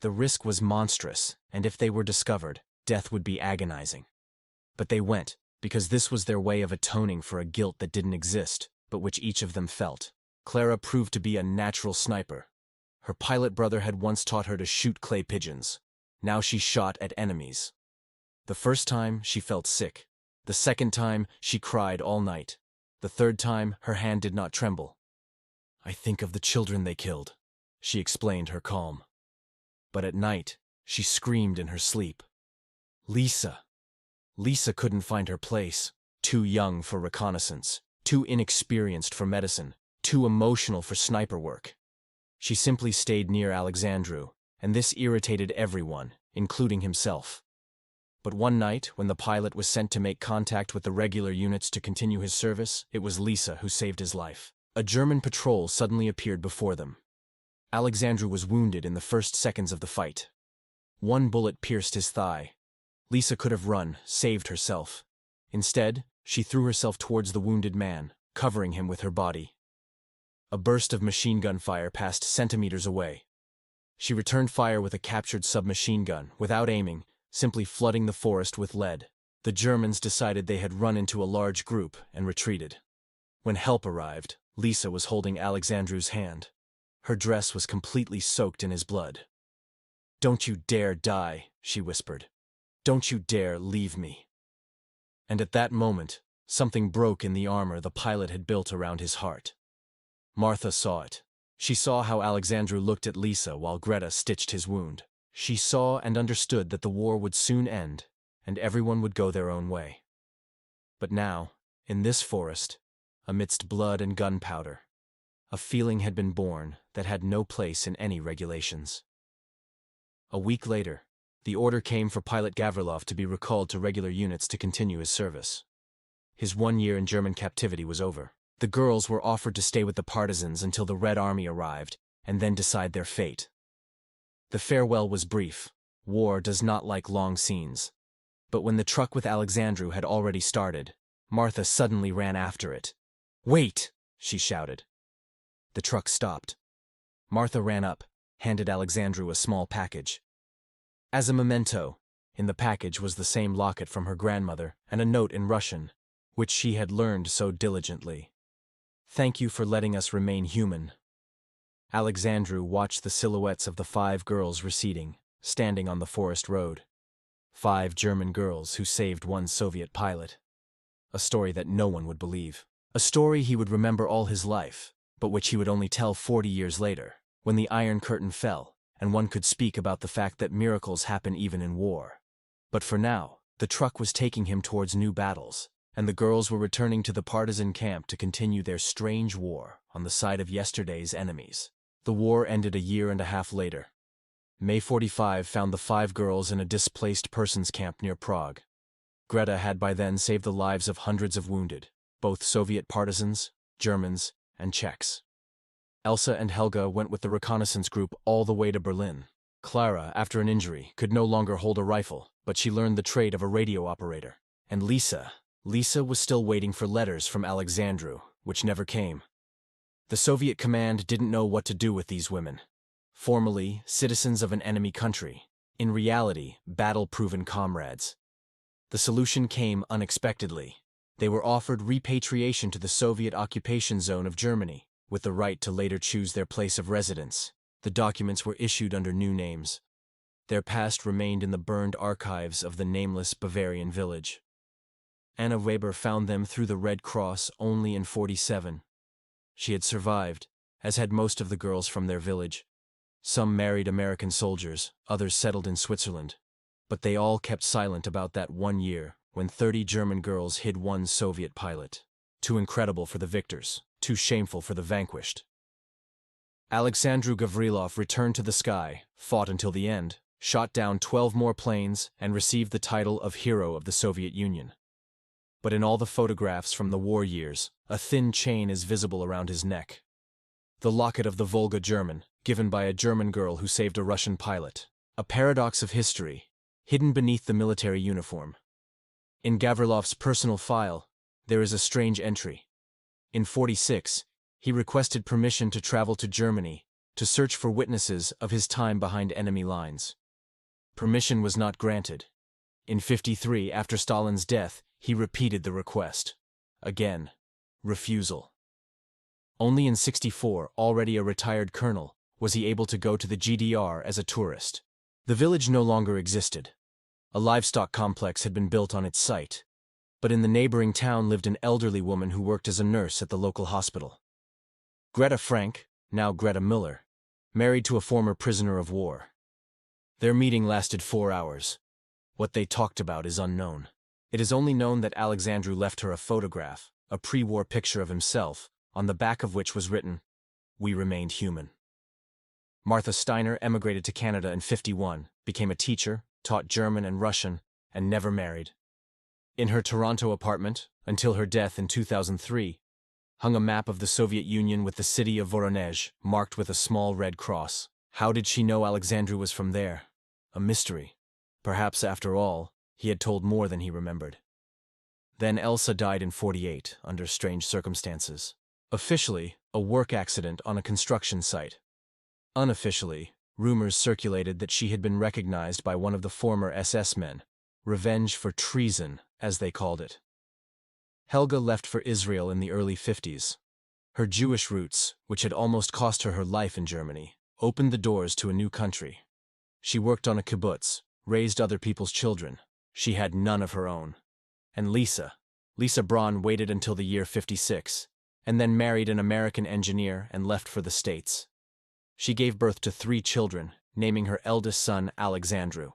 A: The risk was monstrous, and if they were discovered, death would be agonizing. But they went, because this was their way of atoning for a guilt that didn't exist, but which each of them felt. Clara proved to be a natural sniper. Her pilot brother had once taught her to shoot clay pigeons. Now she shot at enemies. The first time, she felt sick. The second time, she cried all night. The third time, her hand did not tremble. I think of the children they killed, she explained her calm. But at night, She screamed in her sleep. Lisa! Lisa couldn't find her place. Too young for reconnaissance, too inexperienced for medicine, too emotional for sniper work. She simply stayed near Alexandru, and this irritated everyone, including himself. But one night, when the pilot was sent to make contact with the regular units to continue his service, it was Lisa who saved his life. A German patrol suddenly appeared before them. Alexandru was wounded in the first seconds of the fight. One bullet pierced his thigh. Lisa could have run, saved herself. Instead, she threw herself towards the wounded man, covering him with her body. A burst of machine gun fire passed centimeters away. She returned fire with a captured submachine gun, without aiming, simply flooding the forest with lead. The Germans decided they had run into a large group and retreated. When help arrived, Lisa was holding Alexandru's hand. Her dress was completely soaked in his blood. "Don't you dare die," she whispered. "Don't you dare leave me." And at that moment, something broke in the armor the pilot had built around his heart. Martha saw it. She saw how Alexandru looked at Lisa while Greta stitched his wound. She saw and understood that the war would soon end, and everyone would go their own way. But now, in this forest, amidst blood and gunpowder, a feeling had been born that had no place in any regulations. A week later, the order came for Pilot Gavrilov to be recalled to regular units to continue his service. His 1 year in German captivity was over. The girls were offered to stay with the partisans until the Red Army arrived, and then decide their fate. The farewell was brief. War does not like long scenes. But when the truck with Alexandru had already started, Martha suddenly ran after it. "Wait!" she shouted. The truck stopped. Martha ran up, handed Alexandru a small package. As a memento, in the package was the same locket from her grandmother and a note in Russian, which she had learned so diligently. "Thank you for letting us remain human." Alexandru watched the silhouettes of the 5 girls receding, standing on the forest road. 5 German girls who saved one Soviet pilot. A story that no one would believe. A story he would remember all his life, but which he would only tell 40 years later, when the Iron Curtain fell, and one could speak about the fact that miracles happen even in war. But for now, the truck was taking him towards new battles, and the girls were returning to the partisan camp to continue their strange war on the side of yesterday's enemies. The war ended a year and a half later. May 45 found the 5 girls in a displaced persons camp near Prague. Greta had by then saved the lives of hundreds of wounded, both Soviet partisans, Germans, and Czechs. Elsa and Helga went with the reconnaissance group all the way to Berlin. Clara, after an injury, could no longer hold a rifle, but she learned the trade of a radio operator. And Lisa was still waiting for letters from Alexandru, which never came. The Soviet command didn't know what to do with these women. Formally, citizens of an enemy country. In reality, battle-proven comrades. The solution came unexpectedly. They were offered repatriation to the Soviet occupation zone of Germany, with the right to later choose their place of residence. The documents were issued under new names. Their past remained in the burned archives of the nameless Bavarian village. Anna Weber found them through the Red Cross only in 47. She had survived, as had most of the girls from their village. Some married American soldiers, others settled in Switzerland. But they all kept silent about that 1 year when 30 German girls hid one Soviet pilot. Too incredible for the victors, too shameful for the vanquished. Alexandru Gavrilov returned to the sky, fought until the end, shot down 12 more planes, and received the title of Hero of the Soviet Union. But in all the photographs from the war years, a thin chain is visible around his neck. The locket of the Volga German, given by a German girl who saved a Russian pilot. A paradox of history, hidden beneath the military uniform. In Gavrilov's personal file, there is a strange entry. In 46, he requested permission to travel to Germany to search for witnesses of his time behind enemy lines. Permission was not granted. In 53, after Stalin's death, he repeated the request. Again, refusal. Only in 64, already a retired colonel, was he able to go to the GDR as a tourist. The village no longer existed. A livestock complex had been built on its site. But in the neighboring town lived an elderly woman who worked as a nurse at the local hospital. Greta Frank, now Greta Müller, married to a former prisoner of war. Their meeting lasted 4 hours. What they talked about is unknown. It is only known that Alexandru left her a photograph, a pre-war picture of himself, on the back of which was written, "We remained human." Martha Steiner emigrated to Canada in '51, became a teacher, taught German and Russian, and never married. In her Toronto apartment, until her death in 2003, hung a map of the Soviet Union with the city of Voronezh marked with a small red cross. How did she know Alexandru was from there? A mystery. Perhaps, after all, he had told more than he remembered. Then Elsa died in '48, under strange circumstances. Officially, a work accident on a construction site. Unofficially, rumors circulated that she had been recognized by one of the former SS men, revenge for treason, as they called it. Helga left for Israel in the early '50s. Her Jewish roots, which had almost cost her her life in Germany, opened the doors to a new country. She worked on a kibbutz, raised other people's children. She had none of her own. And Lisa Braun waited until the year '56, and then married an American engineer and left for the States. She gave birth to 3 children, naming her eldest son Alexandru.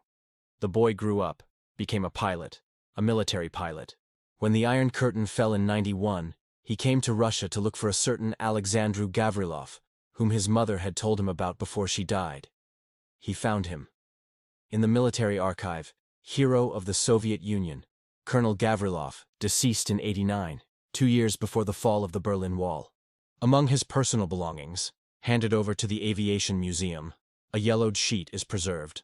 A: The boy grew up, became a pilot, a military pilot. When the Iron Curtain fell in '91, he came to Russia to look for a certain Alexandru Gavrilov, whom his mother had told him about before she died. He found him. In the military archive, hero of the Soviet Union, Colonel Gavrilov, deceased in '89, 2 years before the fall of the Berlin Wall. Among his personal belongings, handed over to the Aviation Museum, a yellowed sheet is preserved.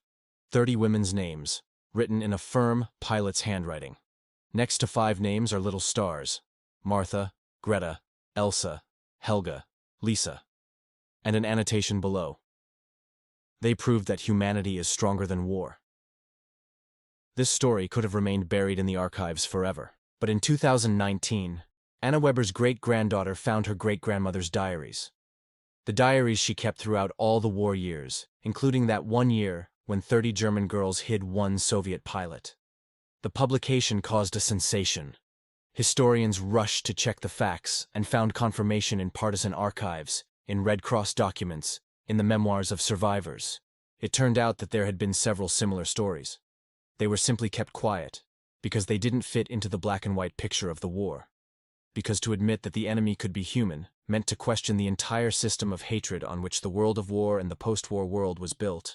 A: 30 women's names, written in a firm pilot's handwriting. Next to 5 names are little stars: Martha, Greta, Elsa, Helga, Lisa, and an annotation below. They proved that humanity is stronger than war. This story could have remained buried in the archives forever, but in 2019, Anna Weber's great-granddaughter found her great-grandmother's diaries. The diaries she kept throughout all the war years, including that one year when 30 German girls hid one Soviet pilot. The publication caused a sensation. Historians rushed to check the facts and found confirmation in partisan archives, in Red Cross documents, in the memoirs of survivors. It turned out that there had been several similar stories. They were simply kept quiet, because they didn't fit into the black and white picture of the war. Because to admit that the enemy could be human meant to question the entire system of hatred on which the world of war and the post-war world was built.